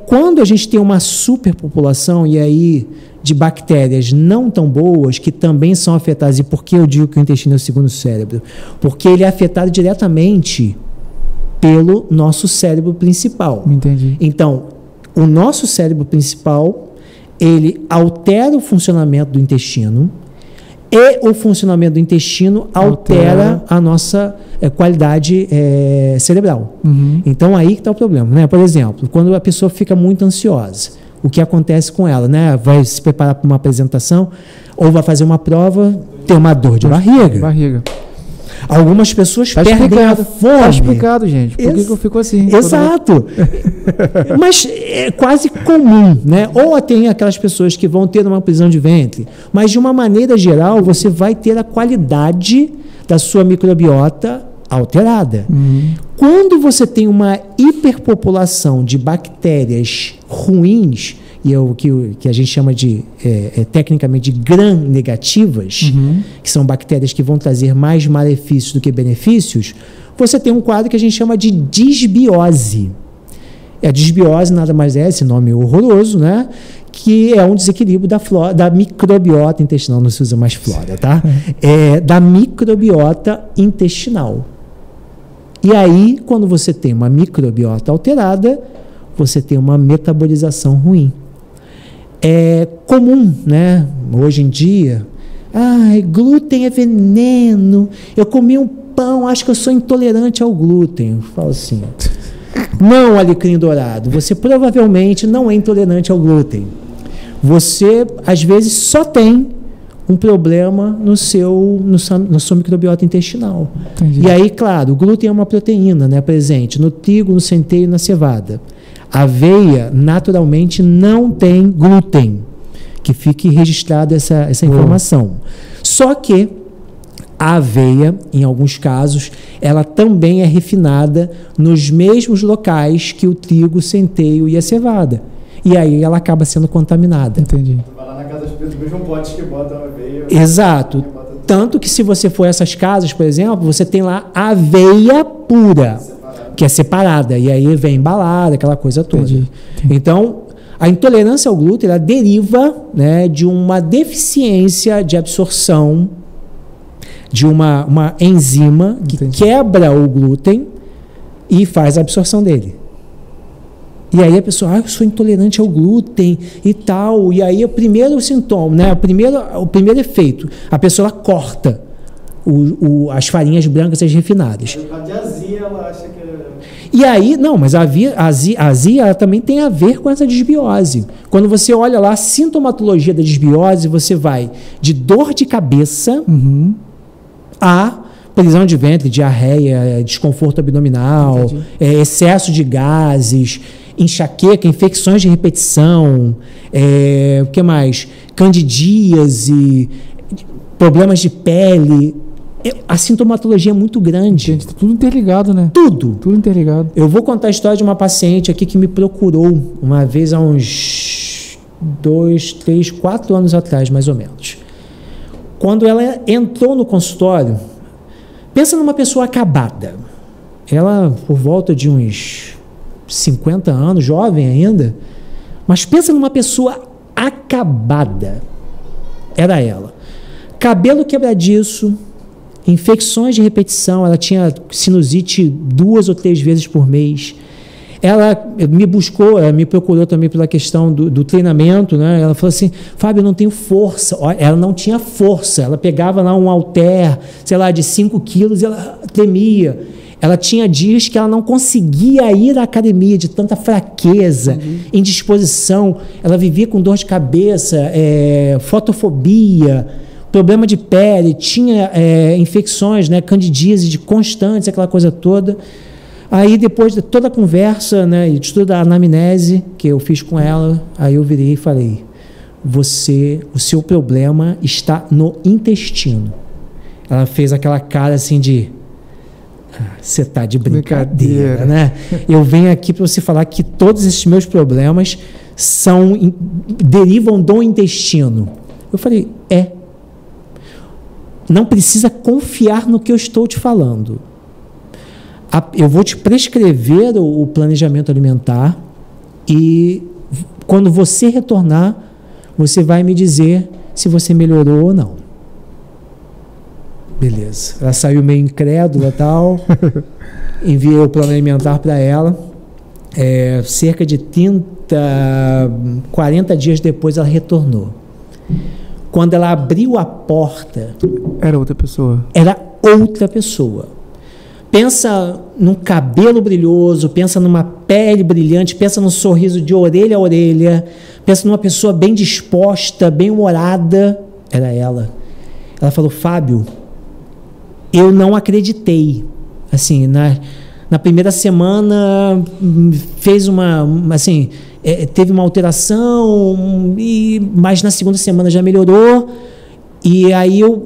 Quando a gente tem uma superpopulação, e aí de bactérias não tão boas, que também são afetadas. E por que eu digo que o intestino é o segundo cérebro? Porque ele é afetado diretamente pelo nosso cérebro principal. Entendi. Então, o nosso cérebro principal, ele altera o funcionamento do intestino, e o funcionamento do intestino altera a nossa qualidade cerebral. Então, aí que está o problema, né? Por exemplo, quando a pessoa fica muito ansiosa, o que acontece com ela, né? Vai se preparar para uma apresentação ou vai fazer uma prova, tem uma dor de barriga. Algumas pessoas perdem a fome. Está explicado, gente. Por que eu fico assim? Exato. Mas é quase comum, né? Ou tem aquelas pessoas que vão ter uma prisão de ventre, mas de uma maneira geral, você vai ter a qualidade da sua microbiota alterada. Quando você tem uma hiperpopulação de bactérias ruins, e é o que a gente chama de, tecnicamente, de gram-negativas, que são bactérias que vão trazer mais malefícios do que benefícios, você tem um quadro que a gente chama de disbiose. A disbiose nada mais é esse nome horroroso, né? Que é um desequilíbrio da microbiota intestinal, não se usa mais flora, tá? Da microbiota intestinal. E aí, quando você tem uma microbiota alterada, você tem uma metabolização ruim. É comum, né? Hoje em dia, glúten é veneno, eu comi um tempão, acho que eu sou intolerante ao glúten. Eu falo assim, não, alecrim dourado, você provavelmente não é intolerante ao glúten. Você, às vezes, só tem um problema na sua microbiota intestinal. Entendi. E aí, claro, o glúten é uma proteína, né, presente no trigo, no centeio e na cevada. A aveia, naturalmente, não tem glúten. Que fique registrada essa informação. Só que a aveia, em alguns casos, ela também é refinada nos mesmos locais que o trigo, o centeio e a cevada. E aí ela acaba sendo contaminada. Entendi. Vai lá na casa dos mesmos potes que botam aveia. Exato. Tanto que se você for a essas casas, por exemplo, você tem lá aveia pura, que é separada. E aí vem embalada, aquela coisa toda. Entendi. Então, a intolerância ao glúten, ela deriva, né, de uma deficiência de absorção de uma enzima que quebra o glúten e faz a absorção dele. E aí a pessoa, eu sou intolerante ao glúten e tal. E aí o primeiro sintoma, né, o primeiro efeito, a pessoa corta as farinhas brancas e as refinadas. A de azia, ela acha que... E aí, não, mas a azia ela também tem a ver com essa desbiose. Quando você olha lá a sintomatologia da desbiose, você vai de dor de cabeça a prisão de ventre, diarreia, desconforto abdominal, excesso de gases, enxaqueca, infecções de repetição, o que mais? Candidíase, problemas de pele. A sintomatologia é muito grande. Gente, tudo interligado, né? Tudo interligado. Eu vou contar a história de uma paciente aqui que me procurou uma vez há uns 2, 3, 4 anos atrás, mais ou menos. Quando ela entrou no consultório, pensa numa pessoa acabada. Ela, por volta de uns 50 anos, jovem ainda, mas pensa numa pessoa acabada. Era ela. Cabelo quebradiço, infecções de repetição, ela tinha sinusite 2 ou 3 vezes por mês. Ela me procurou também pela questão do treinamento, né? Ela falou assim, Fábio, eu não tenho força. Ela não tinha força, ela pegava lá um halter, sei lá, de 5 quilos e ela tremia. Ela tinha dias que ela não conseguia ir à academia de tanta fraqueza, indisposição. Ela vivia com dor de cabeça, fotofobia, problema de pele, tinha infecções, né, candidíase de constantes, aquela coisa toda. Aí, depois de toda a conversa, né, de toda a anamnese que eu fiz com ela, aí eu virei e falei, o seu problema está no intestino. Ela fez aquela cara assim de, você está de brincadeira, né? Eu venho aqui para você falar que todos esses meus problemas derivam do intestino. Eu falei, não precisa confiar no que eu estou te falando. Eu vou te prescrever o planejamento alimentar e quando você retornar, você vai me dizer se você melhorou ou não. Beleza. Ela saiu meio incrédula e tal. Enviei o plano alimentar para ela. Cerca de 40 dias depois ela retornou. Quando ela abriu a porta... Era outra pessoa. Era outra pessoa. Pensa num cabelo brilhoso, pensa numa pele brilhante, pensa num sorriso de orelha a orelha, pensa numa pessoa bem disposta, bem humorada. Era ela. Ela falou, Fábio, eu não acreditei. Assim, na primeira semana fez teve uma alteração, mas na segunda semana já melhorou. E aí eu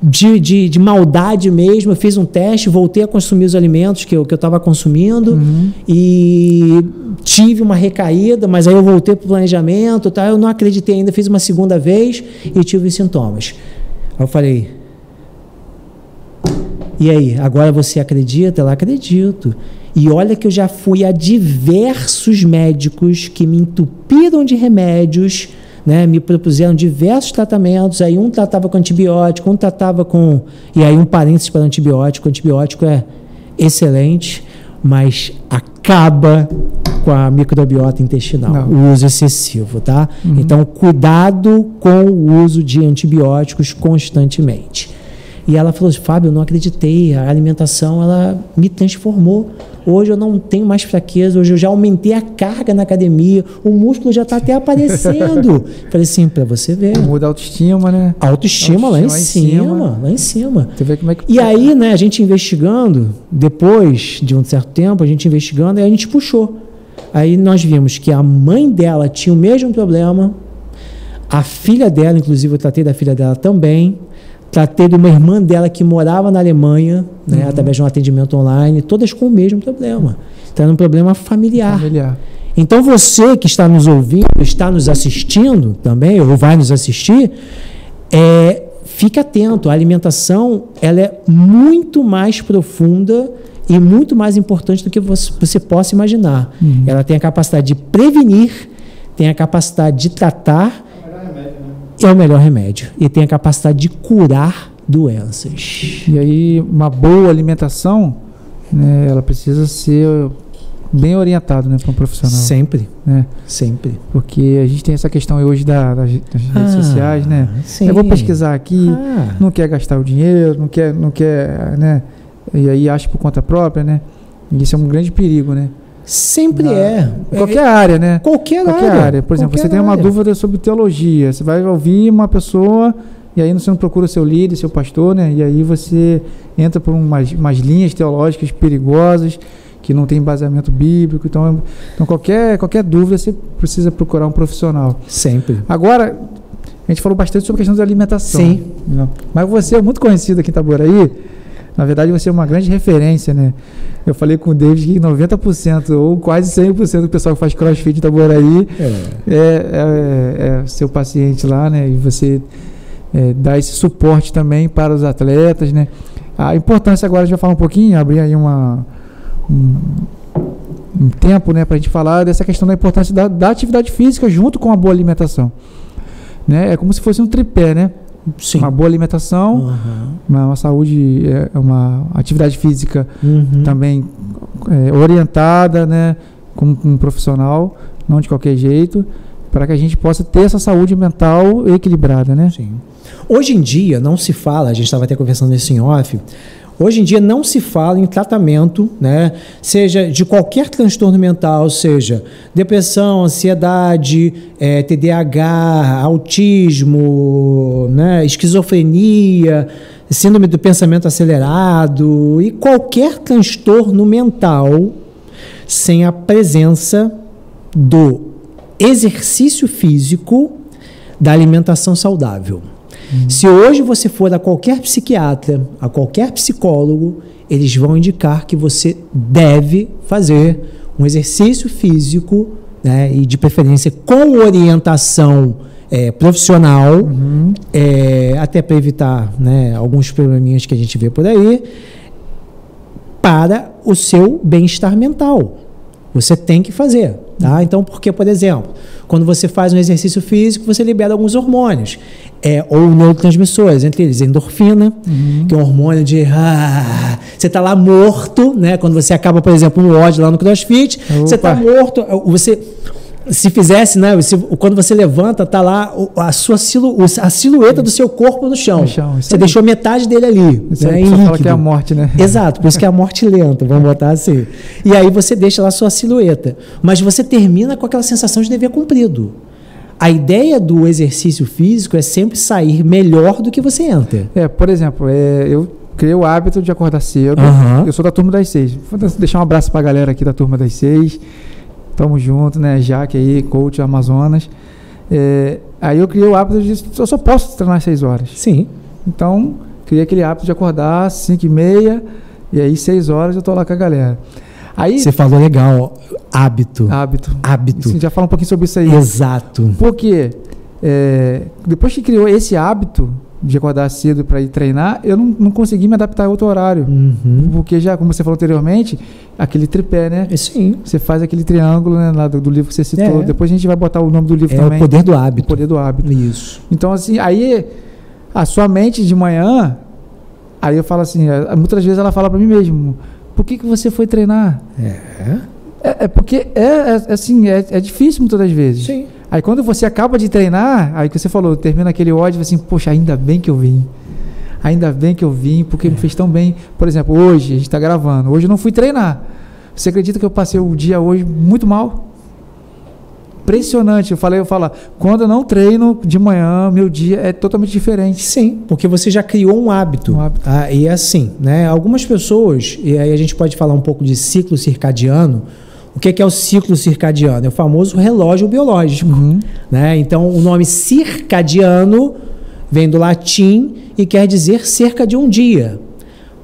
de maldade mesmo, eu fiz um teste, voltei a consumir os alimentos que eu estava consumindo e tive uma recaída, mas aí eu voltei para o planejamento, tá? Eu não acreditei ainda, fiz uma segunda vez e tive os sintomas. Aí eu falei, e aí, agora você acredita? Ela, acredito. E olha que eu já fui a diversos médicos que me entupiram de remédios, né, me propuseram diversos tratamentos, aí um tratava com antibiótico, um tratava com... E aí um parênteses para antibiótico. O antibiótico é excelente, mas acaba com a microbiota intestinal, o uso excessivo, tá? Então, cuidado com o uso de antibióticos constantemente. E ela falou: Fábio, eu não acreditei, a alimentação ela me transformou. Hoje eu não tenho mais fraqueza, hoje eu já aumentei a carga na academia, o músculo já está até aparecendo. Falei assim, para você ver. Muda a autoestima, né? Autoestima lá em cima. Você vê como é que... E aí, né, a gente investigando, depois de um certo tempo, a gente investigando, aí a gente puxou. Aí nós vimos que a mãe dela tinha o mesmo problema, a filha dela, inclusive eu tratei da filha dela também, tratei de uma irmã dela que morava na Alemanha, né, através de um atendimento online, todas com o mesmo problema. Então era um problema familiar. Então você que está nos ouvindo, está nos assistindo também, ou vai nos assistir, fique atento, a alimentação ela é muito mais profunda e muito mais importante do que você possa imaginar. Ela tem a capacidade de prevenir, tem a capacidade de tratar, é o melhor remédio. E tem a capacidade de curar doenças. E aí, uma boa alimentação, né, ela precisa ser bem orientada, né, para um profissional. Sempre. Né? Sempre. Porque a gente tem essa questão hoje das redes sociais, né? Sim. Eu vou pesquisar aqui, não quer gastar o dinheiro, não quer, né? E aí acha por conta própria, né? E isso é um grande perigo, né? Sempre Qualquer área, né? Qualquer área. Por exemplo, você tem uma dúvida sobre teologia, você vai ouvir uma pessoa e aí você não procura o seu líder, seu pastor, né? E aí você entra por umas linhas teológicas perigosas que não tem embasamento bíblico. Então qualquer dúvida você precisa procurar um profissional. Sempre. Agora, a gente falou bastante sobre a questão da alimentação. Sim. Né? Mas você é muito conhecido aqui em Itaboraí. Na verdade, você é uma grande referência, né? Eu falei com o David que 90% ou quase 100% do pessoal que faz crossfit de Itaboraí é seu paciente lá, né? E você dá esse suporte também para os atletas, né? A importância agora, a gente vai falar um pouquinho, abrir aí um tempo, né, para a gente falar dessa questão da importância da atividade física junto com a boa alimentação. Né? É como se fosse um tripé, né? Sim. Uma boa alimentação, uma saúde, uma atividade física também orientada, né, com um profissional, não de qualquer jeito, para que a gente possa ter essa saúde mental equilibrada, né? Sim. Hoje em dia não se fala, a gente estava até conversando isso em off, hoje em dia não se fala em tratamento, né, seja de qualquer transtorno mental, seja depressão, ansiedade, TDAH, autismo, né, esquizofrenia, síndrome do pensamento acelerado e qualquer transtorno mental sem a presença do exercício físico, da alimentação saudável. Se hoje você for a qualquer psiquiatra, a qualquer psicólogo, eles vão indicar que você deve fazer um exercício físico, né, e de preferência com orientação profissional, até para evitar, né, alguns probleminhas que a gente vê por aí, para o seu bem-estar mental. Você tem que fazer. Tá? Então, porque, por exemplo, quando você faz um exercício físico, você libera alguns hormônios, ou neurotransmissores, entre eles endorfina, que é um hormônio de você está lá morto, né? Quando você acaba, por exemplo, um ódio lá no CrossFit, você está morto, se fizesse, né? Quando você levanta, tá lá a silhueta do seu corpo no chão. Você deixou metade dele ali. Isso aí fala que é a morte, né? Exato, por isso que é a morte lenta, vamos botar assim. E aí você deixa lá a sua silhueta. Mas você termina com aquela sensação de dever cumprido. A ideia do exercício físico é sempre sair melhor do que você entra. Por exemplo, eu criei o hábito de acordar cedo. Eu sou da turma das 6. Vou deixar um abraço pra galera aqui da turma das 6. Tamo junto, né? Jaque aí, coach Amazonas. Aí eu criei o hábito de... Eu só posso treinar às 6 horas. Sim. Então, criei aquele hábito de acordar às 5h30 e aí 6 horas eu tô lá com a galera. Aí, você falou legal, hábito. Sim, já fala um pouquinho sobre isso aí. Exato. Porque depois que criou esse hábito de acordar cedo para ir treinar, eu não consegui me adaptar a outro horário. Porque já, como você falou anteriormente, aquele tripé, né? Sim. Você faz aquele triângulo, né, lá do livro que você citou. Depois a gente vai botar o nome do livro também. É o poder do hábito. O poder do hábito. Isso. Então, assim, aí a sua mente de manhã, aí eu falo assim, muitas vezes ela fala para mim mesmo, por que você foi treinar? Porque assim, é difícil muitas das vezes. Sim. Aí quando você acaba de treinar, aí que você falou, termina aquele ódio, assim, poxa, ainda bem que eu vim. ainda bem que eu vim, porque me fez tão bem. Por exemplo, hoje, a gente está gravando, hoje eu não fui treinar. Você acredita que eu passei o dia hoje muito mal? Impressionante. Eu falo, quando eu não treino de manhã, meu dia é totalmente diferente. Sim, porque você já criou um hábito. E é assim, né? Algumas pessoas, e aí a gente pode falar um pouco de ciclo circadiano. O que é o ciclo circadiano? É o famoso relógio biológico. Né? Então, o nome circadiano vem do latim e quer dizer cerca de um dia.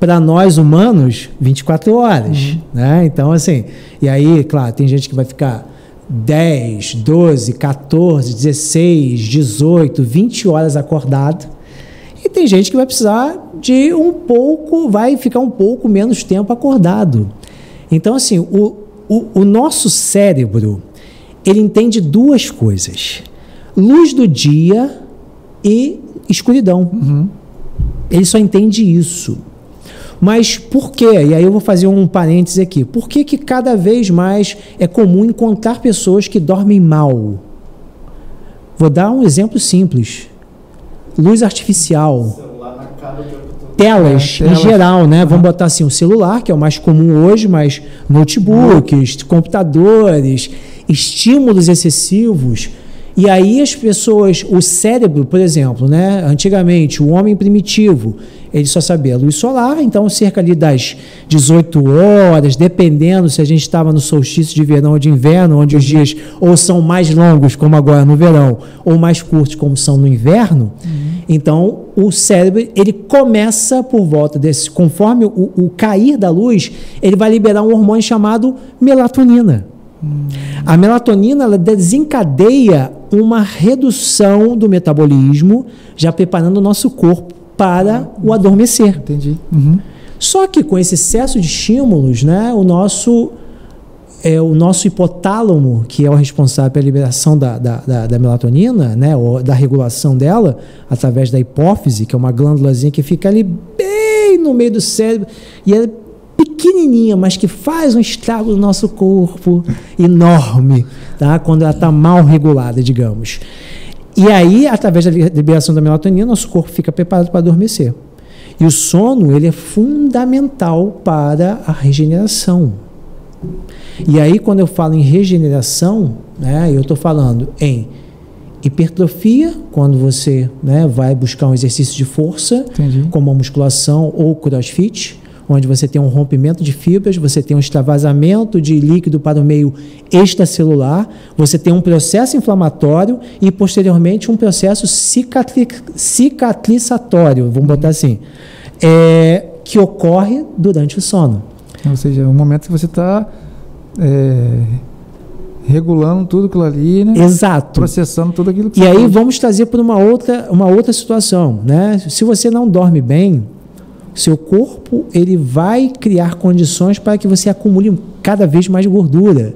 Para nós humanos, 24 horas. Né? Então, assim, e aí, claro, tem gente que vai ficar 10, 12, 14, 16, 18, 20 horas acordado. E tem gente que vai precisar de vai ficar um pouco menos tempo acordado. Então, assim, o nosso cérebro, ele entende duas coisas: luz do dia e escuridão. Ele só entende isso. Mas por quê? E aí eu vou fazer um parêntese aqui. Por que cada vez mais é comum encontrar pessoas que dormem mal? Vou dar um exemplo simples. Luz artificial. Celular na cara do tempo todo. Telas em geral, né? Vamos botar assim, o celular, que é o mais comum hoje, mas notebooks, computadores, estímulos excessivos. E aí as pessoas, o cérebro, por exemplo, né? Antigamente, o homem primitivo, ele só sabia luz solar, então cerca ali das 18 horas, dependendo se a gente estava no solstício de verão ou de inverno, onde os dias ou são mais longos, como agora no verão, ou mais curtos, como são no inverno. Então, o cérebro, ele começa por volta desse, conforme o cair da luz, ele vai liberar um hormônio chamado melatonina. A melatonina, ela desencadeia uma redução do metabolismo, já preparando o nosso corpo para o adormecer. Entendi. Só que com esse excesso de estímulos, né, o nosso hipotálamo, que é o responsável pela liberação da melatonina, né, ou da regulação dela, através da hipófise, que é uma glândulazinha que fica ali bem no meio do cérebro, e é pequenininha, mas que faz um estrago no nosso corpo enorme, tá? Quando ela está mal regulada, digamos. E aí, através da liberação da melatonina, nosso corpo fica preparado para adormecer. E o sono, ele é fundamental para a regeneração. E aí, quando eu falo em regeneração, né, eu estou falando em hipertrofia, quando você, né, vai buscar um exercício de força, como a musculação ou crossfit, onde você tem um rompimento de fibras, você tem um extravasamento de líquido para o meio extracelular, você tem um processo inflamatório e, posteriormente, um processo cicatrizatório, vamos botar assim, que ocorre durante o sono. Ou seja, o momento que você está regulando tudo aquilo ali, né? Exato. Processando tudo aquilo que você aí pode. Vamos trazer para uma outra situação, né? Se você não dorme bem, seu corpo, ele vai criar condições para que você acumule cada vez mais gordura.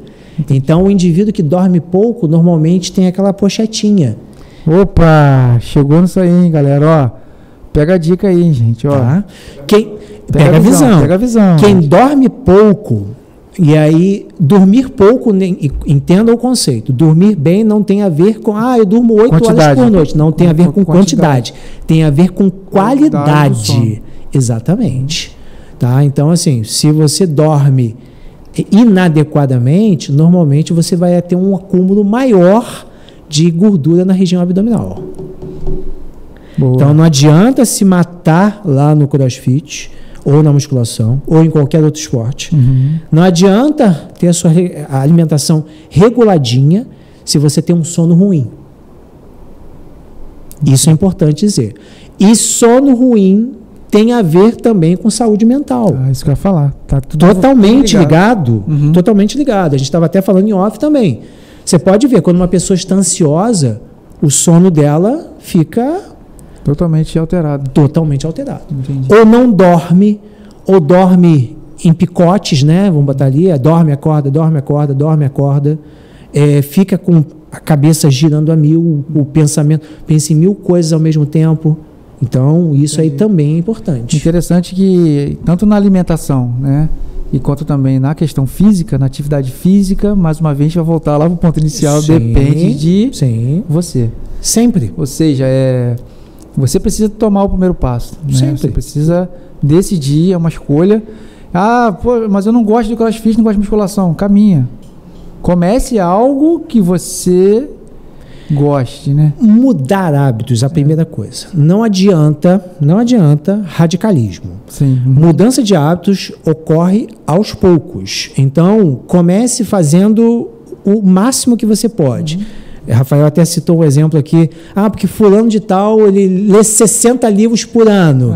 Então, o indivíduo que dorme pouco, normalmente tem aquela pochetinha. Opa, chegou nisso aí, hein, galera, ó. Pega a dica aí, gente, ó. Tá? Pega a visão. Pega a visão. Quem dorme pouco, e aí, dormir pouco, entenda o conceito. Dormir bem não tem a ver com, eu durmo 8 horas por noite. Não tem a ver com quantidade. Tem a ver com qualidade. Exatamente. Tá? Então, assim, se você dorme inadequadamente, normalmente você vai ter um acúmulo maior de gordura na região abdominal. Boa. Então, não adianta se matar lá no crossfit, ou na musculação, ou em qualquer outro esporte. Não adianta ter a alimentação reguladinha se você tem um sono ruim. Isso é importante dizer. E sono ruim tem a ver também com saúde mental. Isso que eu ia falar. Tá tudo totalmente ligado. Totalmente ligado. A gente estava até falando em off também. Você pode ver, quando uma pessoa está ansiosa, o sono dela fica totalmente alterado. Totalmente alterado. Entendi. Ou não dorme, ou dorme em picotes, né? Vamos botar ali, dorme, acorda, dorme, acorda, dorme, acorda. Fica com a cabeça girando a mil, o pensamento, pensa em 1000 coisas ao mesmo tempo. Então, isso aí também é importante. Interessante que, tanto na alimentação, né, e quanto também na questão física, na atividade física, mais uma vez a gente vai voltar lá para o ponto inicial, depende de você. Sempre. Ou seja, você precisa tomar o primeiro passo. Né? Sempre. Você precisa decidir, é uma escolha. Ah, pô, mas eu não gosto de crossfit, não gosto de musculação. Caminha. Comece algo que você goste, né? Mudar hábitos, a primeira coisa. Não adianta radicalismo. Sim. Mudança de hábitos ocorre aos poucos. Então, comece fazendo o máximo que você pode. Rafael até citou um exemplo aqui. Porque fulano de tal, ele lê 60 livros por ano.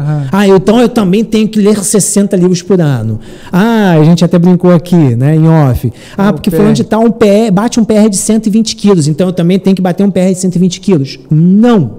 Então eu também tenho que ler 60 livros por ano. A gente até brincou aqui, né, em off. Porque fulano de tal bate um PR de 120 quilos, então eu também tenho que bater um PR de 120 quilos. Não.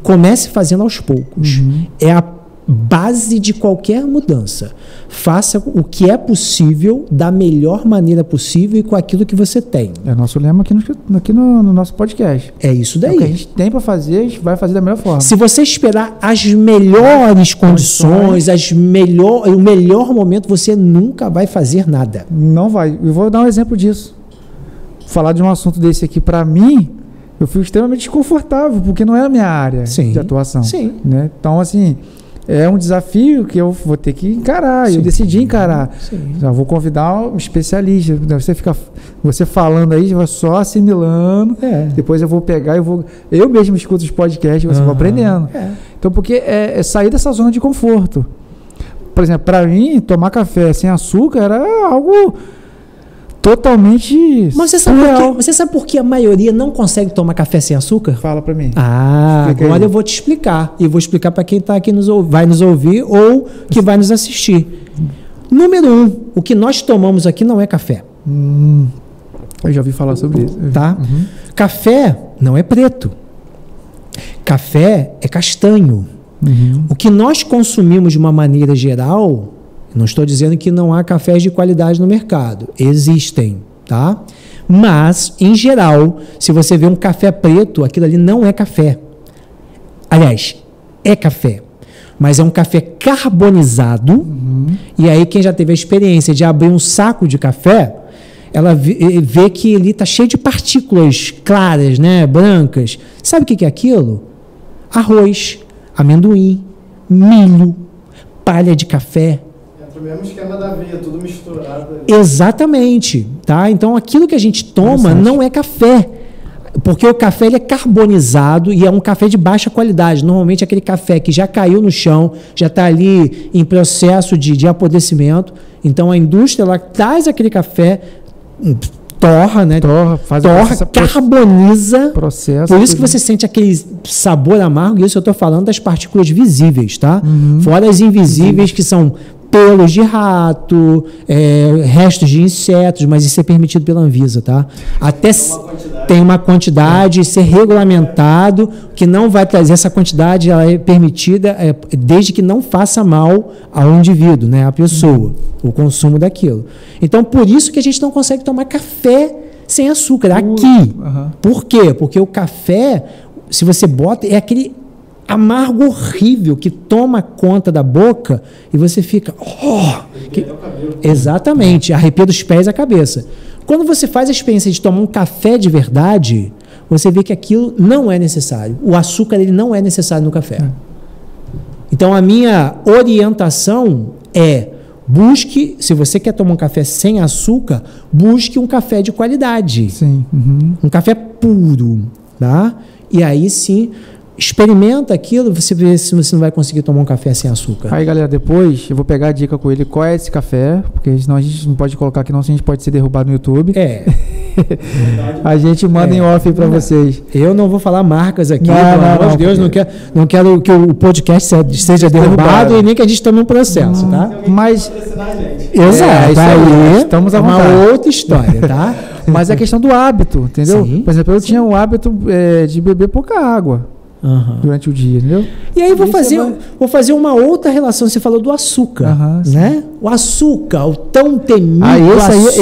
Comece fazendo aos poucos. É a base de qualquer mudança. Faça o que é possível da melhor maneira possível e com aquilo que você tem. É o nosso lema aqui no nosso podcast. É isso daí. É o que a gente tem para fazer, a gente vai fazer da melhor forma. Se você esperar as melhores condições, o melhor momento, você nunca vai fazer nada. Não vai. Eu vou dar um exemplo disso. Falar de um assunto desse aqui, para mim, eu fico extremamente desconfortável, porque não é a minha área de atuação. Sim. Né? Então, assim, é um desafio que eu vou ter que encarar. Eu decidi encarar. Já vou convidar um especialista. Você falando aí, vai só assimilando. Depois eu vou pegar, eu mesmo escuto os podcasts, você vai aprendendo. Então, porque é sair dessa zona de conforto. Por exemplo, para mim, tomar café sem açúcar era algo totalmente. Mas você sabe por que a maioria não consegue tomar café sem açúcar? Fala pra mim. Agora eu vou te explicar. E vou explicar para quem está aqui vai nos ouvir ou que vai nos assistir. Número 1, o que nós tomamos aqui não é café. Eu já ouvi falar sobre isso. Tá? Café não é preto. Café é castanho. O que nós consumimos de uma maneira geral, não estou dizendo que não há cafés de qualidade no mercado. Existem, tá? Mas, em geral, se você vê um café preto, aquilo ali não é café. Aliás, é café. Mas é um café carbonizado. E aí, quem já teve a experiência de abrir um saco de café, ela vê que ele está cheio de partículas claras, né, brancas. Sabe o que é aquilo? Arroz, amendoim, milho, palha de café. O mesmo esquema da aveia, tudo misturado ali. Exatamente, tá? Então aquilo que a gente toma não é café, porque o café ele é carbonizado e é um café de baixa qualidade. Normalmente aquele café que já caiu no chão, já está ali em processo de apodrecimento. Então a indústria ela traz aquele café, torra, carboniza. Processo. Por isso que você sente aquele sabor amargo. E isso eu estou falando das partículas visíveis, tá? Fora as invisíveis que são pelos de rato, restos de insetos, mas isso é permitido pela Anvisa, tá? Até tem uma quantidade, ser regulamentado, que não vai trazer essa quantidade, ela é permitida desde que não faça mal ao indivíduo, né? À pessoa, o consumo daquilo. Então, por isso que a gente não consegue tomar café sem açúcar aqui. Por quê? Porque o café, se você bota, é aquele amargo horrível que toma conta da boca e você fica... Exatamente, arrepia dos pés à cabeça. Quando você faz a experiência de tomar um café de verdade, você vê que aquilo não é necessário. O açúcar ele não é necessário no café. Então a minha orientação é: busque, se você quer tomar um café sem açúcar, busque um café de qualidade. Sim. Um café puro, tá? E aí sim, experimenta aquilo, você vê se você não vai conseguir tomar um café sem açúcar. Aí, galera, depois eu vou pegar a dica com ele, qual é esse café, porque senão a gente não pode colocar aqui, não, senão a gente pode ser derrubado no YouTube. A gente manda em off para vocês. Eu não vou falar marcas aqui, pelo amor de Deus, não quero que o podcast seja derrubado e nem que a gente tome um processo, tá? Mas... Exato, aí estamos a uma outra história, tá? Mas é a questão do hábito, entendeu? Sim. Por exemplo, eu tinha o hábito de beber pouca água durante o dia, entendeu? E aí vou fazer uma outra relação. Você falou do açúcar, né? O açúcar, o tão temido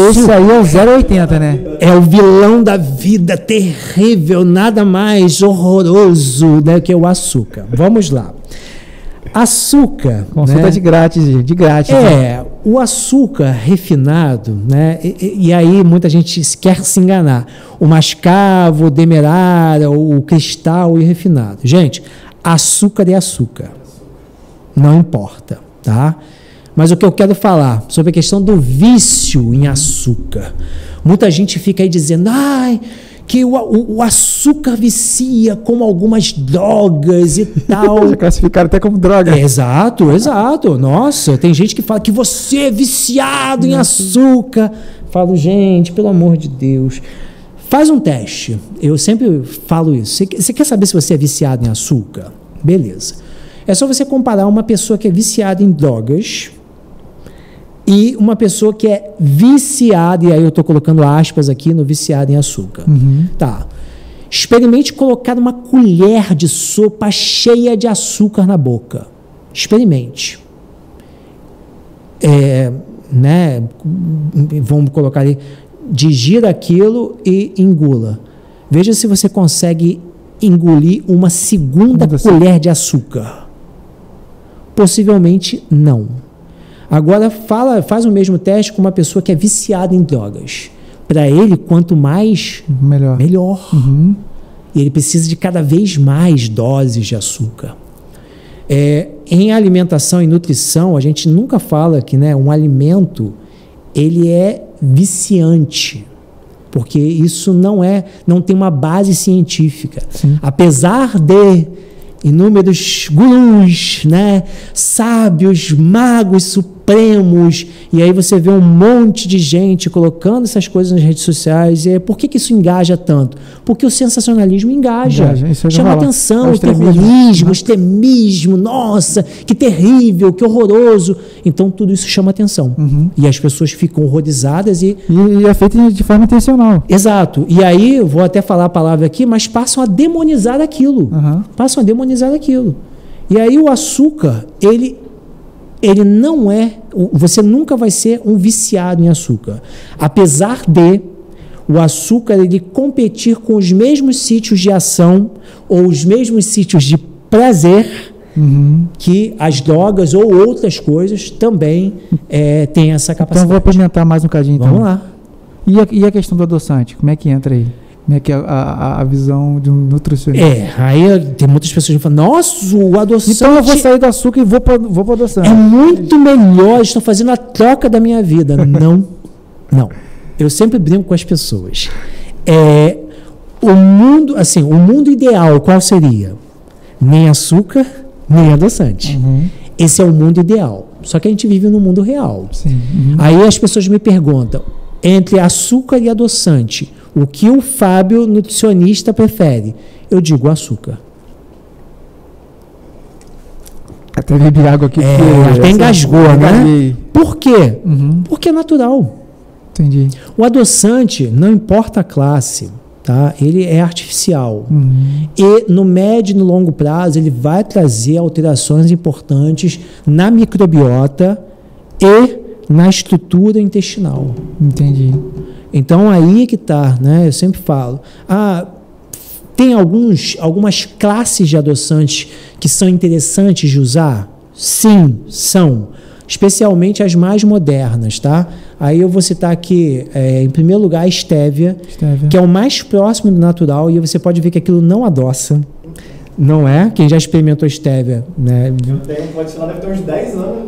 esse aí é o 0,80, né? É o vilão da vida, terrível, nada mais horroroso, né, que o açúcar. Vamos lá. Açúcar. Consulta, né? de grátis. Né? O açúcar refinado, né? E aí muita gente quer se enganar. O mascavo, o demerara, o cristal e o refinado. Gente, açúcar é açúcar. Não importa, tá? Mas o que eu quero falar sobre a questão do vício em açúcar. Muita gente fica aí dizendo, que o açúcar vicia como algumas drogas e tal. Já classificaram até como droga. Exato, exato. Nossa, tem gente que fala que você é viciado em açúcar. Falo, gente, pelo amor de Deus, faz um teste. Eu sempre falo isso. Você quer saber se você é viciado em açúcar? Beleza. É só você comparar uma pessoa que é viciada em drogas e uma pessoa que é viciada, e aí eu estou colocando aspas aqui no viciado em açúcar. Tá. Experimente colocar uma colher de sopa cheia de açúcar na boca. Experimente. Vamos colocar ali, digira aquilo e engula. Veja se você consegue engolir uma segunda colher de açúcar. Possivelmente não. Agora faz o mesmo teste com uma pessoa que é viciada em drogas. Para ele, quanto mais, melhor. E ele precisa de cada vez mais doses de açúcar. Em alimentação e nutrição, a gente nunca fala que, né, um alimento ele é viciante, porque isso não tem uma base científica. Sim. Apesar de inúmeros gurus, né, sábios, magos supremos, e aí você vê um monte de gente colocando essas coisas nas redes sociais. Por que isso engaja tanto? Porque o sensacionalismo engaja. Chama atenção, o terrorismo, o extremismo, nossa, que terrível, que horroroso. Então tudo isso chama atenção. E as pessoas ficam horrorizadas e é feito de forma intencional. Exato. E aí, eu vou até falar a palavra aqui, mas passam a demonizar aquilo. Passam a demonizar aquilo. E aí o açúcar, ele não você nunca vai ser um viciado em açúcar. Apesar de o açúcar ele competir com os mesmos sítios de ação ou os mesmos sítios de prazer que as drogas ou outras coisas também têm essa capacidade. Então vou apresentar mais um bocadinho. Vamos lá. E a questão do adoçante? Como é que entra aí? Como é que é a visão de um nutricionista? Aí tem muitas pessoas que falam, nossa, o adoçante... Então eu vou sair do açúcar e vou para o adoçante. É muito melhor, estou fazendo a troca da minha vida. Não. Eu sempre brinco com as pessoas. O mundo ideal, qual seria? Nem açúcar, nem adoçante. Esse é o mundo ideal. Só que a gente vive no mundo real. Sim. Aí as pessoas me perguntam, entre açúcar e adoçante, o que o Fábio, nutricionista, prefere? Eu digo açúcar. Até bebi água aqui. Até engasgou, né? Por quê? Porque é natural. Entendi. O adoçante, não importa a classe, tá? Ele é artificial. E no médio e no longo prazo, ele vai trazer alterações importantes na microbiota e na estrutura intestinal. Entendi. Então aí que está, né? Eu sempre falo. Tem algumas classes de adoçantes que são interessantes de usar? Sim, são. Especialmente as mais modernas, tá? Aí eu vou citar aqui, em primeiro lugar, a estévia, que é o mais próximo do natural, e você pode ver que aquilo não adoça. Não é? Quem já experimentou estévia, né? Eu tenho, pode ser lá, deve ter uns 10 anos,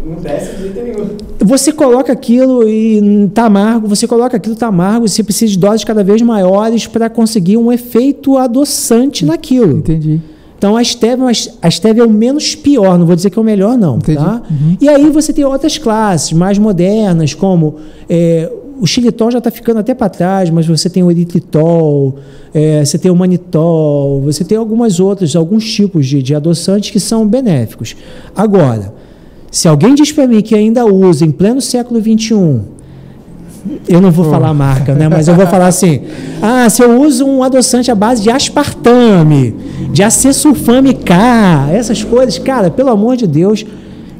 não desce de jeito nenhum. Você coloca aquilo e tá amargo, você precisa de doses cada vez maiores para conseguir um efeito adoçante naquilo. Entendi. Então a estévia é o menos pior, não vou dizer que é o melhor não, tá? E aí você tem outras classes mais modernas, como o xilitol já está ficando até para trás, mas você tem o eritritol, você tem o manitol, você tem alguns tipos de adoçantes que são benéficos. Agora, se alguém diz para mim que ainda usa em pleno século XXI, eu não vou falar a marca, né? Mas eu vou falar assim, se eu uso um adoçante à base de aspartame, de acesulfame K, essas coisas, cara, pelo amor de Deus,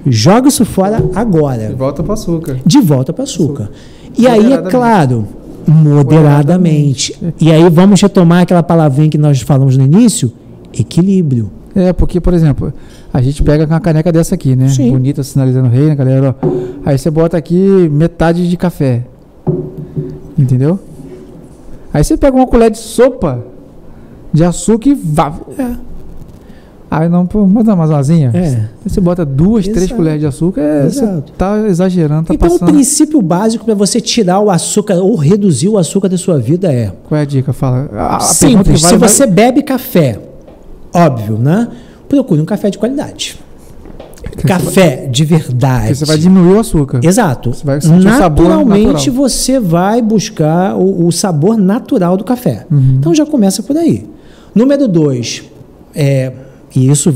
joga isso fora agora. De volta para açúcar. De volta para açúcar. E aí, é claro, moderadamente. E aí vamos retomar aquela palavrinha que nós falamos no início, equilíbrio. Porque, por exemplo, a gente pega com uma caneca dessa aqui, né? Sim. Bonita, sinalizando rei, né, galera? Ó. Aí você bota aqui metade de café. Entendeu? Aí você pega uma colher de sopa de açúcar e vá. Aí não, pô, bota mais uma asinha. É. Você bota 2, 3 Exato. colheres de açúcar, você Exato. tá exagerando, tá Então, passando. o princípio básico para você tirar o açúcar ou reduzir o açúcar da sua vida é... Qual é a dica? Fala. A pergunta Simples, que vale se mais- você bebe café, óbvio, né? Procure um café de qualidade. Café de verdade. Você vai diminuir o açúcar. Exato. Você vai sentir o sabor Naturalmente natural. você vai buscar o sabor natural do café. Então já começa por aí. Número 2, e isso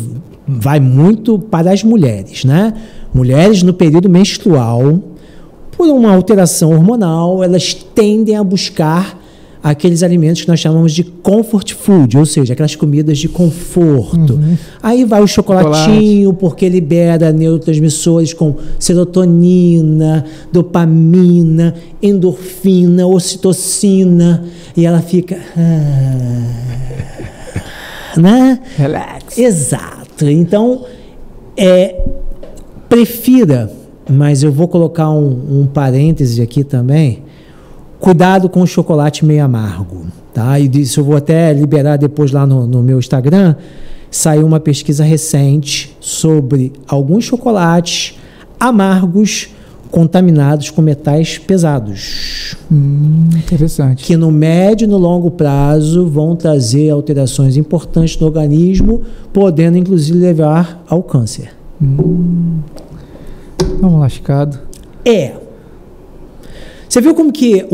vai muito para as mulheres, né? Mulheres no período menstrual, por uma alteração hormonal, elas tendem a buscar aqueles alimentos que nós chamamos de comfort food, ou seja, aquelas comidas de conforto. Aí vai o chocolatinho, porque libera neurotransmissores com serotonina, dopamina, endorfina, ocitocina, e ela fica... né? Relax. Exato. Então, prefira, mas eu vou colocar um parêntese aqui também, cuidado com o chocolate meio amargo, tá? E isso eu vou até liberar depois lá no meu Instagram. Saiu uma pesquisa recente sobre alguns chocolates amargos contaminados com metais pesados, Interessante. que no médio e no longo prazo vão trazer alterações importantes no organismo, podendo inclusive levar ao câncer. Vamos lascado. Você viu como que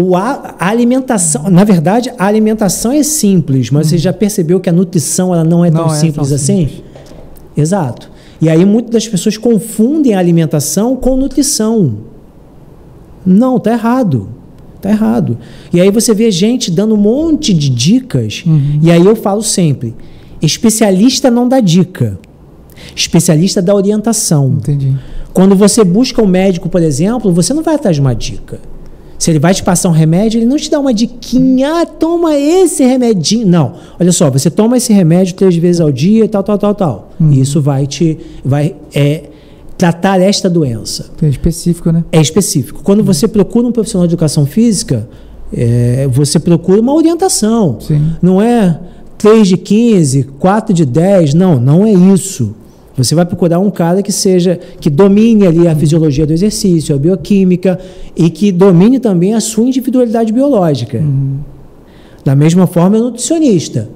a alimentação, na verdade, a alimentação é simples, mas você já percebeu que a nutrição ela não é tão simples assim? Exato. E aí muitas das pessoas confundem a alimentação com nutrição. Não, tá errado. Tá errado. E aí você vê gente dando um monte de dicas, e aí eu falo sempre, especialista não dá dica, especialista dá orientação. Entendi. Quando você busca um médico, por exemplo, você não vai atrás de uma dica. Se ele vai te passar um remédio, ele não te dá uma diquinha, toma esse remedinho. Não, olha só, você toma esse remédio 3 vezes ao dia, tal. E isso vai tratar esta doença. É específico, né? É específico. Quando você procura um profissional de educação física, você procura uma orientação. Sim. Não é 3 de 15, 4 de 10, não é isso. Você vai procurar um cara que domine ali a fisiologia do exercício, a bioquímica, e que domine também a sua individualidade biológica. Da mesma forma, é o nutricionista.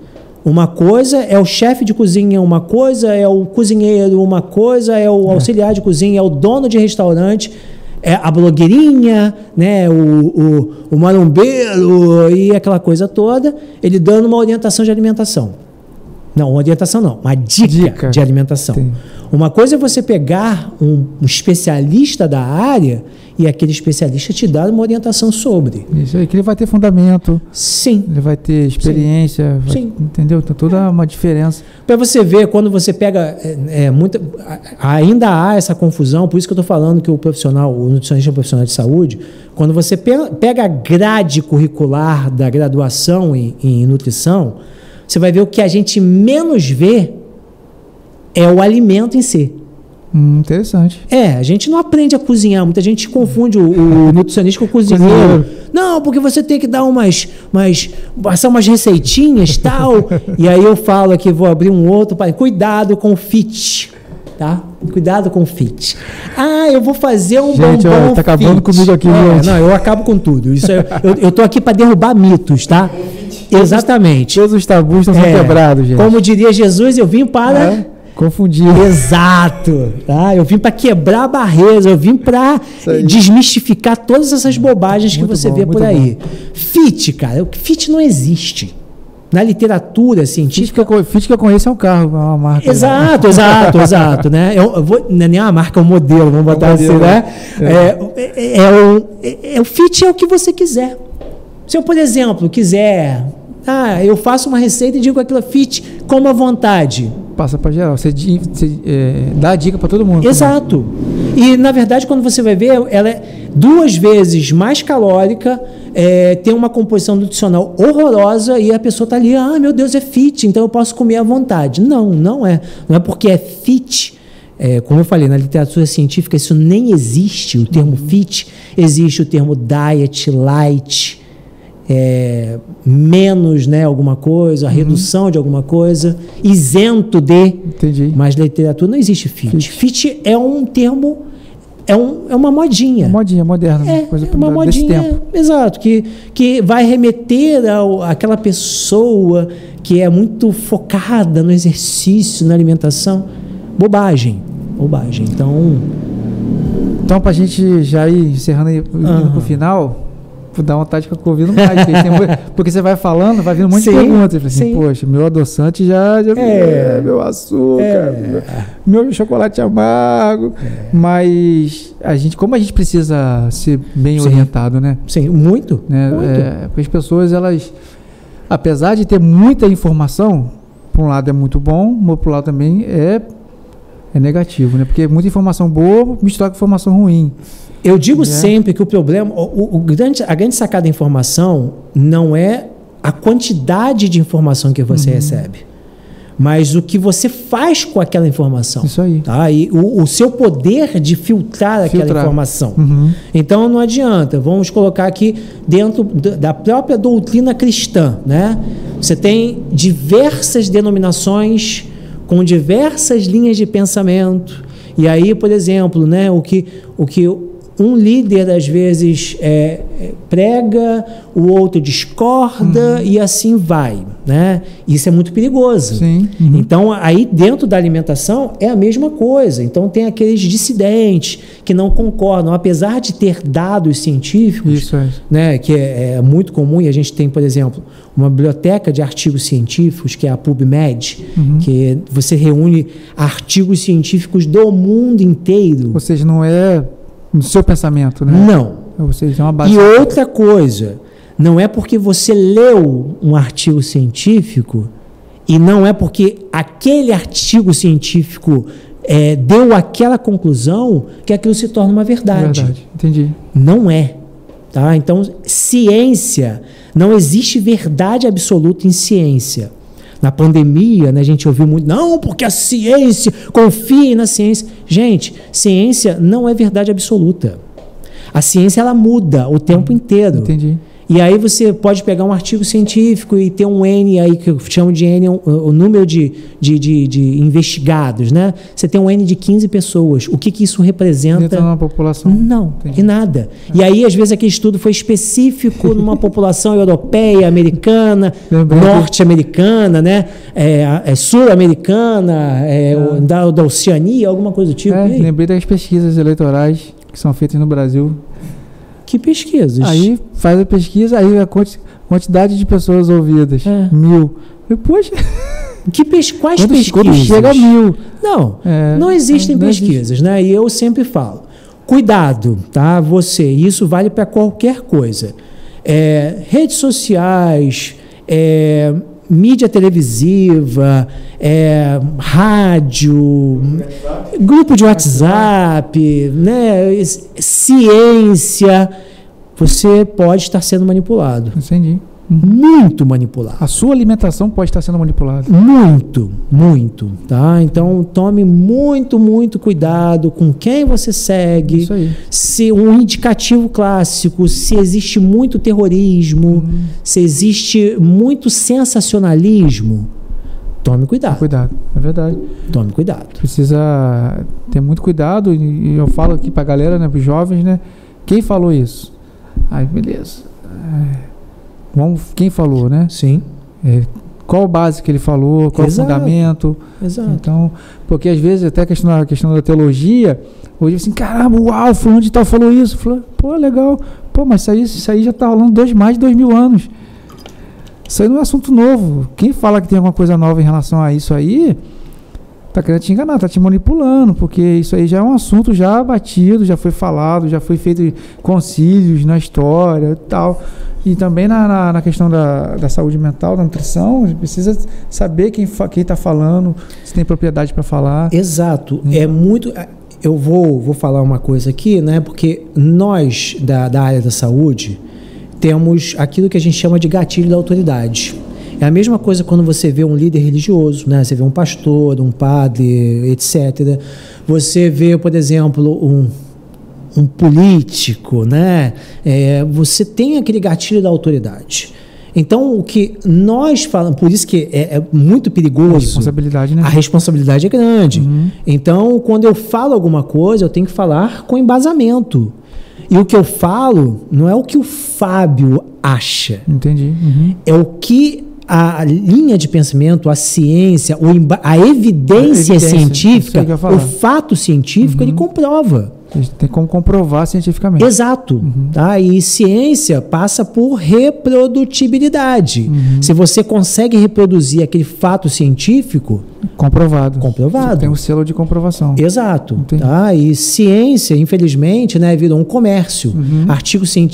Uma coisa é o chefe de cozinha, uma coisa é o cozinheiro, uma coisa é o auxiliar de cozinha, é o dono de restaurante, é a blogueirinha, né, o marombeiro e aquela coisa toda, ele dando uma orientação de alimentação. Não, uma orientação não, uma dica de alimentação. Sim. Uma coisa é você pegar um especialista da área e aquele especialista te dar uma orientação sobre. Isso aí, que ele vai ter fundamento, Sim. ele vai ter experiência, Sim. Entendeu? Tem toda uma diferença. Para você ver, quando você pega ainda há essa confusão, por isso que eu estou falando que o nutricionista é um profissional de saúde, quando você pega a grade curricular da graduação em nutrição, você vai ver o que a gente menos vê é o alimento em si. Interessante. A gente não aprende a cozinhar. Muita gente confunde o nutricionista com o cozinheiro. Não, porque você tem que dar passar umas receitinhas e tal. E aí eu falo aqui, vou abrir um outro. Cuidado com o fit. Tá? Cuidado com o fit. Eu vou fazer um gente, bombom tá acabando fit. comigo aqui, gente. Não, eu acabo com tudo. Isso eu tô aqui para derrubar mitos, tá? Exatamente. Todos os tabus estão sendo quebrados, gente. Como diria Jesus, eu vim para... confundir. Exato. Tá? Eu vim para quebrar barreiras, eu vim para desmistificar todas essas bobagens que você vê por aí. Fit, cara, fit não existe. Na literatura científica... Fit que eu conheço é um carro, é uma marca. Exato, né? Não é nem uma marca, é um modelo, vamos botar assim, né? O fit é o que você quiser. Se eu, por exemplo, quiser... eu faço uma receita e digo aquilo fit como à vontade. Passa para geral. Você dá a dica para todo mundo. Exato. E, na verdade, quando você vai ver, ela é 2 vezes mais calórica, tem uma composição nutricional horrorosa e a pessoa está ali, meu Deus, é fit, então eu posso comer à vontade. Não é. Não é porque é fit. Como eu falei, na literatura científica isso nem existe, o termo fit. Existe o termo diet, light, menos, né, alguma coisa, a redução de alguma coisa, isento de. Entendi. Mas literatura não existe fit. Fit é um termo, é uma modinha. Uma modinha moderna, né? Coisa Uma desse modinha, tempo. exato, que vai remeter àquela pessoa que é muito focada no exercício, na alimentação. Bobagem. Então, pra gente já ir encerrando e indo pro final, vou dar vontade que eu convido mais. Porque você vai falando, vai vindo um monte de perguntas. Eu falei assim, poxa, meu adoçante já meu açúcar, meu chocolate amargo. Mas como a gente precisa ser bem orientado, né? Sim, muito. Né? Porque as pessoas, elas, apesar de ter muita informação, por um lado é muito bom, mas por outro lado também é negativo, né? Porque muita informação boa mistura com informação ruim. Eu digo sempre que o problema, a grande sacada da informação não é a quantidade de informação que você recebe, mas o que você faz com aquela informação. Isso aí. Tá? E o seu poder de filtrar aquela informação. Então não adianta, vamos colocar aqui dentro da própria doutrina cristã, né? Você tem diversas denominações com diversas linhas de pensamento. E aí, por exemplo, né, o que um líder às vezes prega, o outro discorda e assim vai, né? Isso é muito perigoso. Sim. Então, aí dentro da alimentação é a mesma coisa. Então, tem aqueles dissidentes que não concordam, apesar de ter dados científicos, né, que é muito comum, e a gente tem, por exemplo, uma biblioteca de artigos científicos, que é a PubMed, que você reúne artigos científicos do mundo inteiro. Ou seja, não é no seu pensamento, né? Não. Ou seja, é uma base. E outra coisa, não é porque você leu um artigo científico e não é porque aquele artigo científico deu aquela conclusão que aquilo se torna uma verdade. Verdade, entendi. Não é. Tá? Então, ciência, não existe verdade absoluta em ciência. Na pandemia, né, a gente ouviu muito, não, porque a ciência, confie na ciência. Gente, ciência não é verdade absoluta. A ciência, ela muda o tempo inteiro. Entendi. E aí você pode pegar um artigo científico e ter um N aí, que eu chamo de N, o número de investigados, né? Você tem um N de 15 pessoas. O que isso representa? Dentro da população. Não, e nada. E aí, às vezes, aquele estudo foi específico numa população europeia, americana, norte-americana, né? Sul-americana, da Oceania, alguma coisa do tipo. Lembrei das pesquisas eleitorais que são feitas no Brasil. Que pesquisas? Aí faz a pesquisa, aí a quantidade de pessoas ouvidas, 1.000. E, poxa, quais pesquisas? Quando chega a 1.000. Não existem pesquisas, né? E eu sempre falo, cuidado, tá? Isso vale para qualquer coisa. Redes sociais, mídia televisiva, rádio, grupo de WhatsApp, né, ciência, você pode estar sendo manipulado. Entendi. Muito manipulado. A sua alimentação pode estar sendo manipulada. Muito, tá? Então tome muito cuidado com quem você segue. Isso aí. Se um indicativo clássico, se existe muito terrorismo, se existe muito sensacionalismo, tome cuidado. Cuidado, é verdade. Tome cuidado. Precisa ter muito cuidado, e eu falo aqui pra galera, né, pros jovens, né? Quem falou isso? Aí, beleza. Quem falou, né? Sim. Qual base que ele falou, qual o fundamento. Exato. Então, porque às vezes até a questão da teologia, hoje assim, caramba, uau, fulano de tal falou isso. Falou, pô, legal. Pô, mas isso aí já está rolando mais de 2.000 anos. Isso aí não é assunto novo. Quem fala que tem alguma coisa nova em relação a isso aí, tá querendo te enganar, tá te manipulando, porque isso aí já é um assunto já batido, já foi falado, já foi feito concílios na história e tal. E também na questão da saúde mental, da nutrição, a gente precisa saber quem está falando, se tem propriedade para falar. Exato. É muito... Eu vou falar uma coisa aqui, né? Porque nós, da área da saúde, temos aquilo que a gente chama de gatilho da autoridade. É a mesma coisa quando você vê um líder religioso, né? Você vê um pastor, um padre, etc. Você vê, por exemplo, um político, né? Você tem aquele gatilho da autoridade. Então, o que nós falamos, por isso que é muito perigoso. A responsabilidade, né? A responsabilidade é grande. Então, quando eu falo alguma coisa, eu tenho que falar com embasamento. E o que eu falo não é o que o Fábio acha. Entendi. É o que a linha de pensamento, a ciência, a evidência científica, o fato científico, ele comprova. Tem como comprovar cientificamente. Exato. Tá? E ciência passa por reprodutibilidade. Se você consegue reproduzir aquele fato científico... Comprovado. Tem um selo de comprovação. Exato. Tá? E ciência, infelizmente, né, virou um comércio.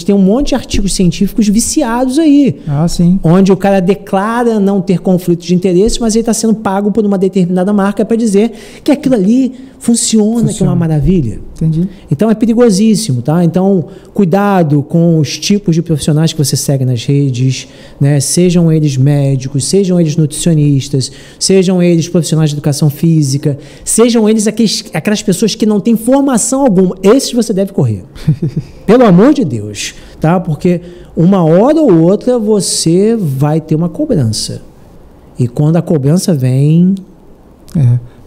Tem um monte de artigos científicos viciados aí. Sim. Onde o cara declara não ter conflito de interesse, mas ele está sendo pago por uma determinada marca para dizer que aquilo ali funciona, que é uma maravilha. Entendi. Então é perigosíssimo, tá? Então, cuidado com os tipos de profissionais que você segue nas redes, né? Sejam eles médicos, sejam eles nutricionistas, sejam eles profissionais de educação física, sejam eles aquelas pessoas que não têm formação alguma. Esses você deve correr. Pelo amor de Deus, tá? Porque uma hora ou outra você vai ter uma cobrança. E quando a cobrança vem...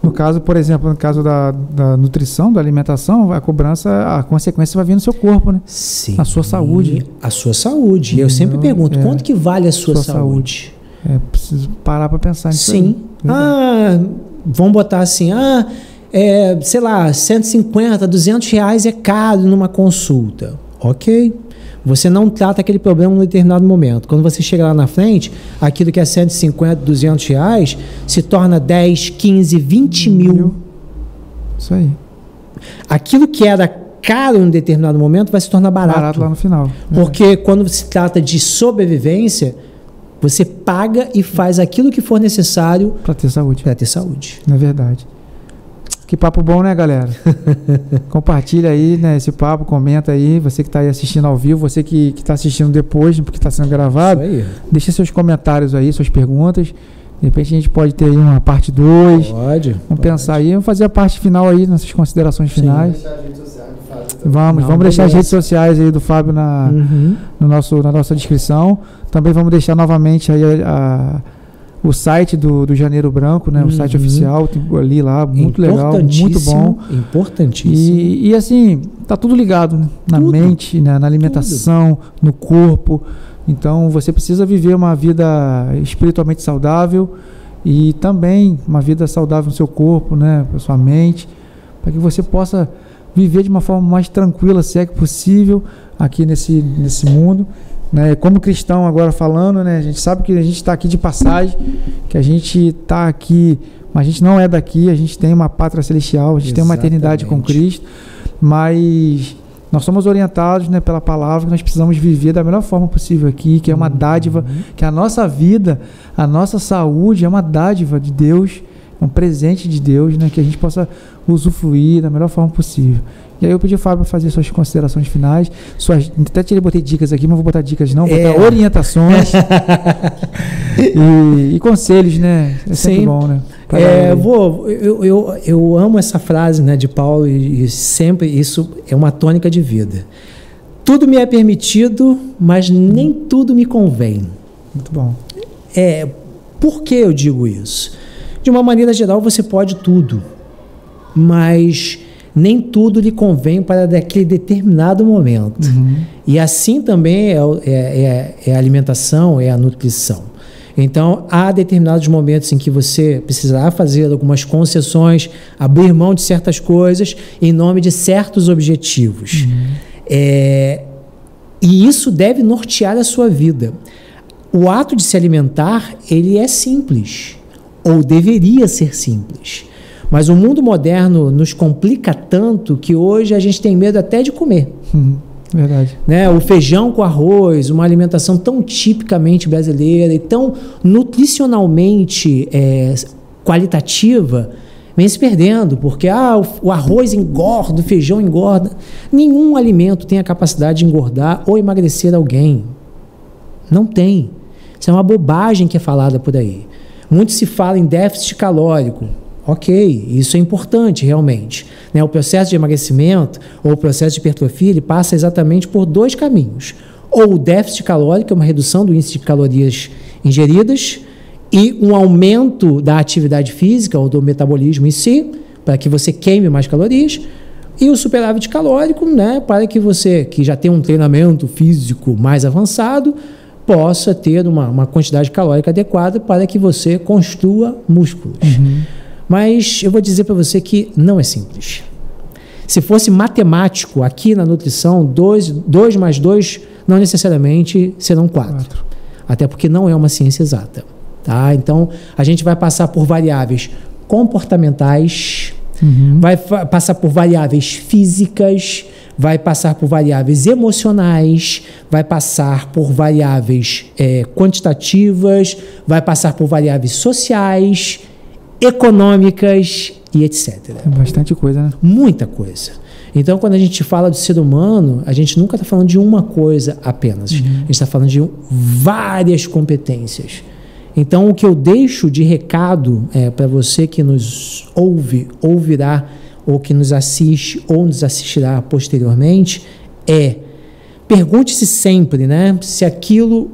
No caso, por exemplo, no caso da nutrição, da alimentação, a cobrança, a consequência vai vir no seu corpo, né? Sim. A sua saúde. A sua saúde. E eu sempre pergunto, quanto que vale a sua saúde? Preciso parar para pensar nisso. Sim. Vamos botar assim, sei lá, 150, 200 reais é caro numa consulta. Ok. Você não trata aquele problema em um determinado momento. Quando você chega lá na frente, aquilo que é 150, 200 reais se torna 10, 15, 20 mil. Isso aí. Aquilo que era caro em um determinado momento vai se tornar barato. Barato lá no final. Porque quando se trata de sobrevivência, você paga e faz aquilo que for necessário para ter saúde. Não é verdade. Que papo bom, né, galera? Compartilha aí, né, esse papo, comenta aí. Você que está aí assistindo ao vivo, você que está assistindo depois, porque está sendo gravado. Isso aí. Deixa seus comentários aí, suas perguntas. De repente a gente pode ter aí uma parte 2. Vamos pensar aí. Vamos fazer a parte final aí, nossas considerações finais. Vamos deixar as redes sociais aí do Fábio na nossa descrição. Também vamos deixar novamente aí o site do Janeiro Branco, né? O site oficial, ali lá, muito legal, muito bom. Importantíssimo. E assim, tá tudo ligado, né? Na mente, né? Na alimentação, no corpo. Então, você precisa viver uma vida espiritualmente saudável e também uma vida saudável no seu corpo, né? Na sua mente, para que você possa viver de uma forma mais tranquila, se é que possível, aqui nesse mundo. Né, como cristão agora falando, né, a gente sabe que a gente está aqui de passagem, que a gente está aqui, mas a gente não é daqui, a gente tem uma pátria celestial, a gente tem uma eternidade com Cristo, mas nós somos orientados, né, pela palavra que nós precisamos viver da melhor forma possível aqui, que é uma dádiva, que a nossa vida, a nossa saúde é uma dádiva de Deus, é um presente de Deus, né, que a gente possa usufruir da melhor forma possível. E aí eu pedi ao Fábio para fazer suas considerações finais. Até botei dicas aqui, mas vou botar dicas não, vou botar orientações e conselhos, né? É sempre bom, né? Eu amo essa frase, né, de Paulo e sempre isso é uma tônica de vida. Tudo me é permitido, mas nem tudo me convém. Muito bom. Por que eu digo isso? De uma maneira geral, você pode tudo, mas nem tudo lhe convém para aquele determinado momento. E assim também é a alimentação, é a nutrição. Então, há determinados momentos em que você precisará fazer algumas concessões, abrir mão de certas coisas em nome de certos objetivos. E isso deve nortear a sua vida. O ato de se alimentar, ele é simples, ou deveria ser simples. Mas o mundo moderno nos complica tanto que hoje a gente tem medo até de comer. Verdade. Né? O feijão com arroz, uma alimentação tão tipicamente brasileira e tão nutricionalmente qualitativa, vem se perdendo, porque o arroz engorda, o feijão engorda. Nenhum alimento tem a capacidade de engordar ou emagrecer alguém. Não tem. Isso é uma bobagem que é falada por aí. Muito se fala em déficit calórico. Ok, isso é importante realmente. Né? O processo de emagrecimento ou o processo de hipertrofia, ele passa exatamente por 2 caminhos. Ou o déficit calórico, que é uma redução do índice de calorias ingeridas, e um aumento da atividade física ou do metabolismo em si, para que você queime mais calorias, e o superávit calórico, né, para que você, que já tem um treinamento físico mais avançado, possa ter uma quantidade calórica adequada para que você construa músculos. Mas eu vou dizer para você que não é simples. Se fosse matemático, aqui na nutrição, 2 mais 2 não necessariamente serão 4. Até porque não é uma ciência exata. Tá? Então, a gente vai passar por variáveis comportamentais, vai passar por variáveis físicas, vai passar por variáveis emocionais, vai passar por variáveis quantitativas, vai passar por variáveis sociais, econômicas e etc. É bastante coisa, né? Muita coisa. Então, quando a gente fala do ser humano, a gente nunca está falando de uma coisa apenas. A gente está falando de várias competências. Então, o que eu deixo de recado para você que nos ouvirá, ou que nos assiste, ou nos assistirá posteriormente, pergunte-se sempre, né, se aquilo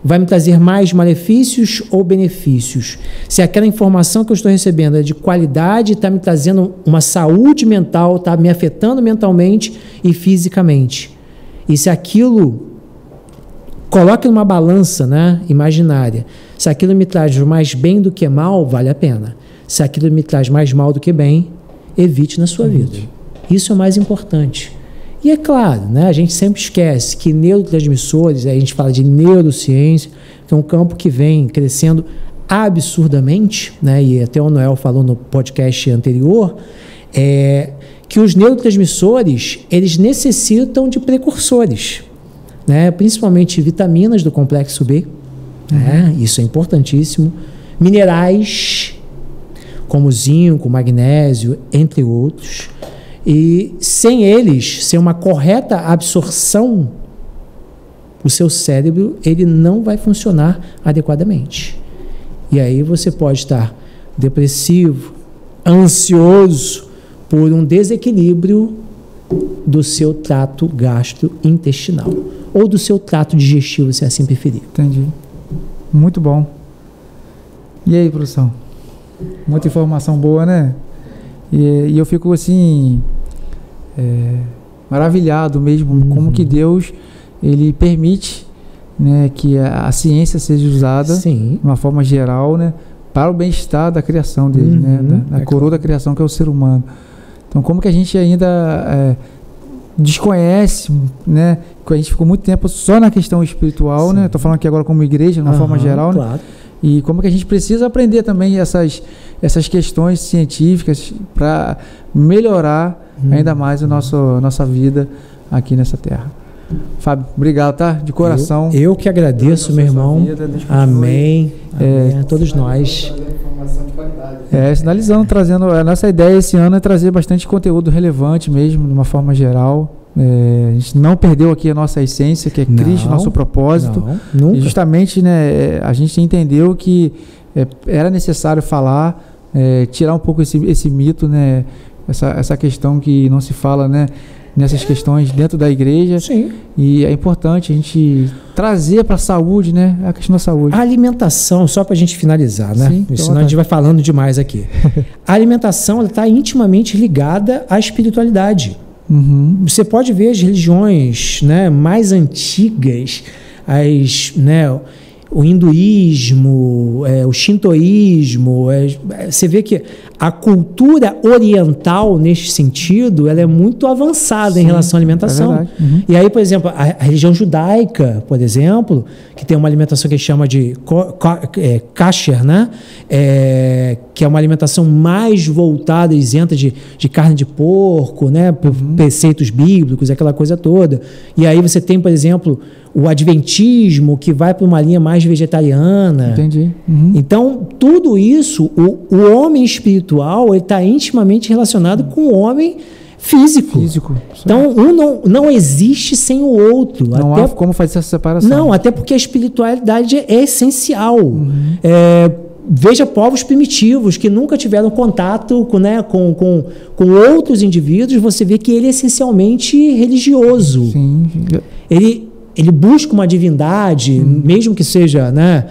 vai me trazer mais malefícios ou benefícios. Se aquela informação que eu estou recebendo é de qualidade, está me trazendo uma saúde mental, está me afetando mentalmente e fisicamente. E se aquilo... Coloque numa balança, né, imaginária. Se aquilo me traz mais bem do que mal, vale a pena. Se aquilo me traz mais mal do que bem, evite na sua vida. Isso é o mais importante. E é claro, né, a gente sempre esquece que neurotransmissores, a gente fala de neurociência, que é um campo que vem crescendo absurdamente, né, e até o Noel falou no podcast anterior, que os neurotransmissores, eles necessitam de precursores. Né, principalmente vitaminas do complexo B, né, isso é importantíssimo, minerais como zinco, magnésio, entre outros, e sem eles, sem uma correta absorção, o seu cérebro ele não vai funcionar adequadamente. E aí você pode estar depressivo, ansioso por um desequilíbrio do seu trato gastrointestinal ou do seu trato digestivo, se assim preferir. Entendi. Muito bom. E aí, produção? Muita informação boa, né? E eu fico assim maravilhado mesmo como que Deus ele permite, né, que a ciência seja usada de uma forma geral, né, para o bem-estar da criação dele, né, da coroa da criação, que é o ser humano. Então, como que a gente ainda desconhece, né? Que a gente ficou muito tempo só na questão espiritual, né? Estou falando aqui agora como igreja, de uma forma geral, claro. Né? E como que a gente precisa aprender também essas questões científicas para melhorar ainda mais nossa vida aqui nessa terra. Fábio, obrigado, tá? De coração. Eu que agradeço, meu irmão. Amém. Amém. A todos nós. Sinalizando, trazendo a nossa ideia esse ano é trazer bastante conteúdo relevante mesmo, de uma forma geral. A gente não perdeu aqui a nossa essência, que é Cristo, nosso propósito. Não, nunca. E justamente, né, a gente entendeu que era necessário falar, tirar um pouco esse mito, né, essa questão que não se fala, né, nessas questões dentro da igreja. Sim. E é importante a gente trazer para a saúde, né? A questão da saúde. A alimentação, só para a gente finalizar, né? Sim, senão a gente vai falando demais aqui. A alimentação está intimamente ligada à espiritualidade. Você pode ver as religiões, né, mais antigas, o hinduísmo, o shintoísmo, você vê que a cultura oriental, neste sentido, ela é muito avançada em relação à alimentação. É E aí, por exemplo, a religião judaica, por exemplo, que tem uma alimentação que chama de kasher, né? Que é uma alimentação mais voltada, isenta de carne de porco, né? Por preceitos bíblicos, aquela coisa toda. E aí você tem, por exemplo, o adventismo, que vai para uma linha mais vegetariana. Entendi. Então, tudo isso, o homem espiritual, ele está intimamente relacionado com o homem físico. Então, um não existe sem o outro. Não há como fazer essa separação. Não, até porque a espiritualidade é essencial. Veja povos primitivos que nunca tiveram contato com outros indivíduos, você vê que ele é essencialmente religioso. Sim. Ele busca uma divindade, mesmo que seja, né,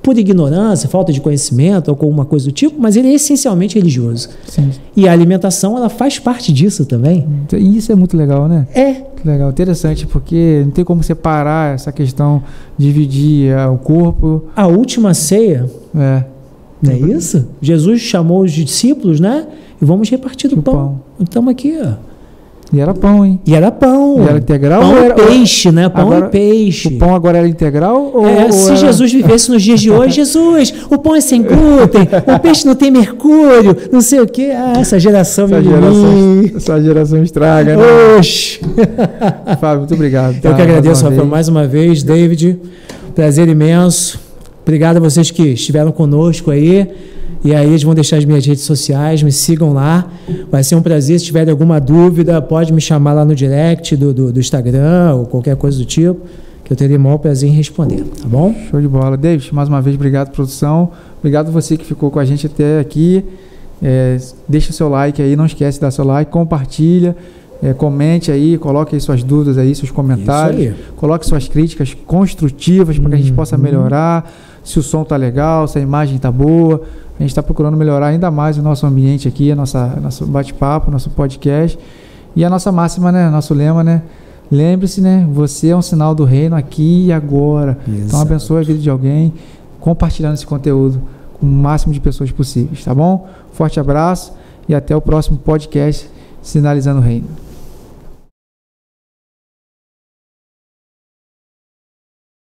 por ignorância, falta de conhecimento ou alguma coisa do tipo, mas ele é essencialmente religioso. Sim. E a alimentação, ela faz parte disso também. E isso é muito legal, né? Legal, interessante, porque não tem como separar essa questão, dividir o corpo. A última ceia, não é isso? Jesus chamou os discípulos, né? E vamos repartir o pão. Então aqui, ó. E era pão, hein? E era pão. E era integral? Pão ou era peixe, né? Pão agora, e peixe. O pão agora era integral? Se era... Jesus vivesse nos dias de hoje, Jesus, o pão é sem glúten, o peixe não tem mercúrio, não sei o quê. Essa geração estraga, né? Oxi. Fábio, muito obrigado. Eu que agradeço, Rafael, mais uma vez. David, prazer imenso. Obrigado a vocês que estiveram conosco aí. E aí eles vão deixar as minhas redes sociais, me sigam lá. Vai ser um prazer. Se tiverem alguma dúvida, pode me chamar lá no direct do Instagram ou qualquer coisa do tipo, que eu terei o maior prazer em responder, tá bom? Show de bola. David, mais uma vez, obrigado, produção. Obrigado você que ficou com a gente até aqui. Deixa o seu like aí, não esquece de dar seu like, compartilha, comente aí, coloque aí suas dúvidas aí, seus comentários. Coloque suas críticas construtivas para que a gente possa melhorar. Se o som tá legal, se a imagem tá boa. A gente está procurando melhorar ainda mais o nosso ambiente aqui, nosso bate-papo, nosso podcast. E a nossa máxima, né? Nosso lema, né? Lembre-se, né? Você é um sinal do reino aqui e agora. Exato. Então abençoe a vida de alguém compartilhando esse conteúdo com o máximo de pessoas possíveis, tá bom? Forte abraço e até o próximo podcast Sinalizando o Reino.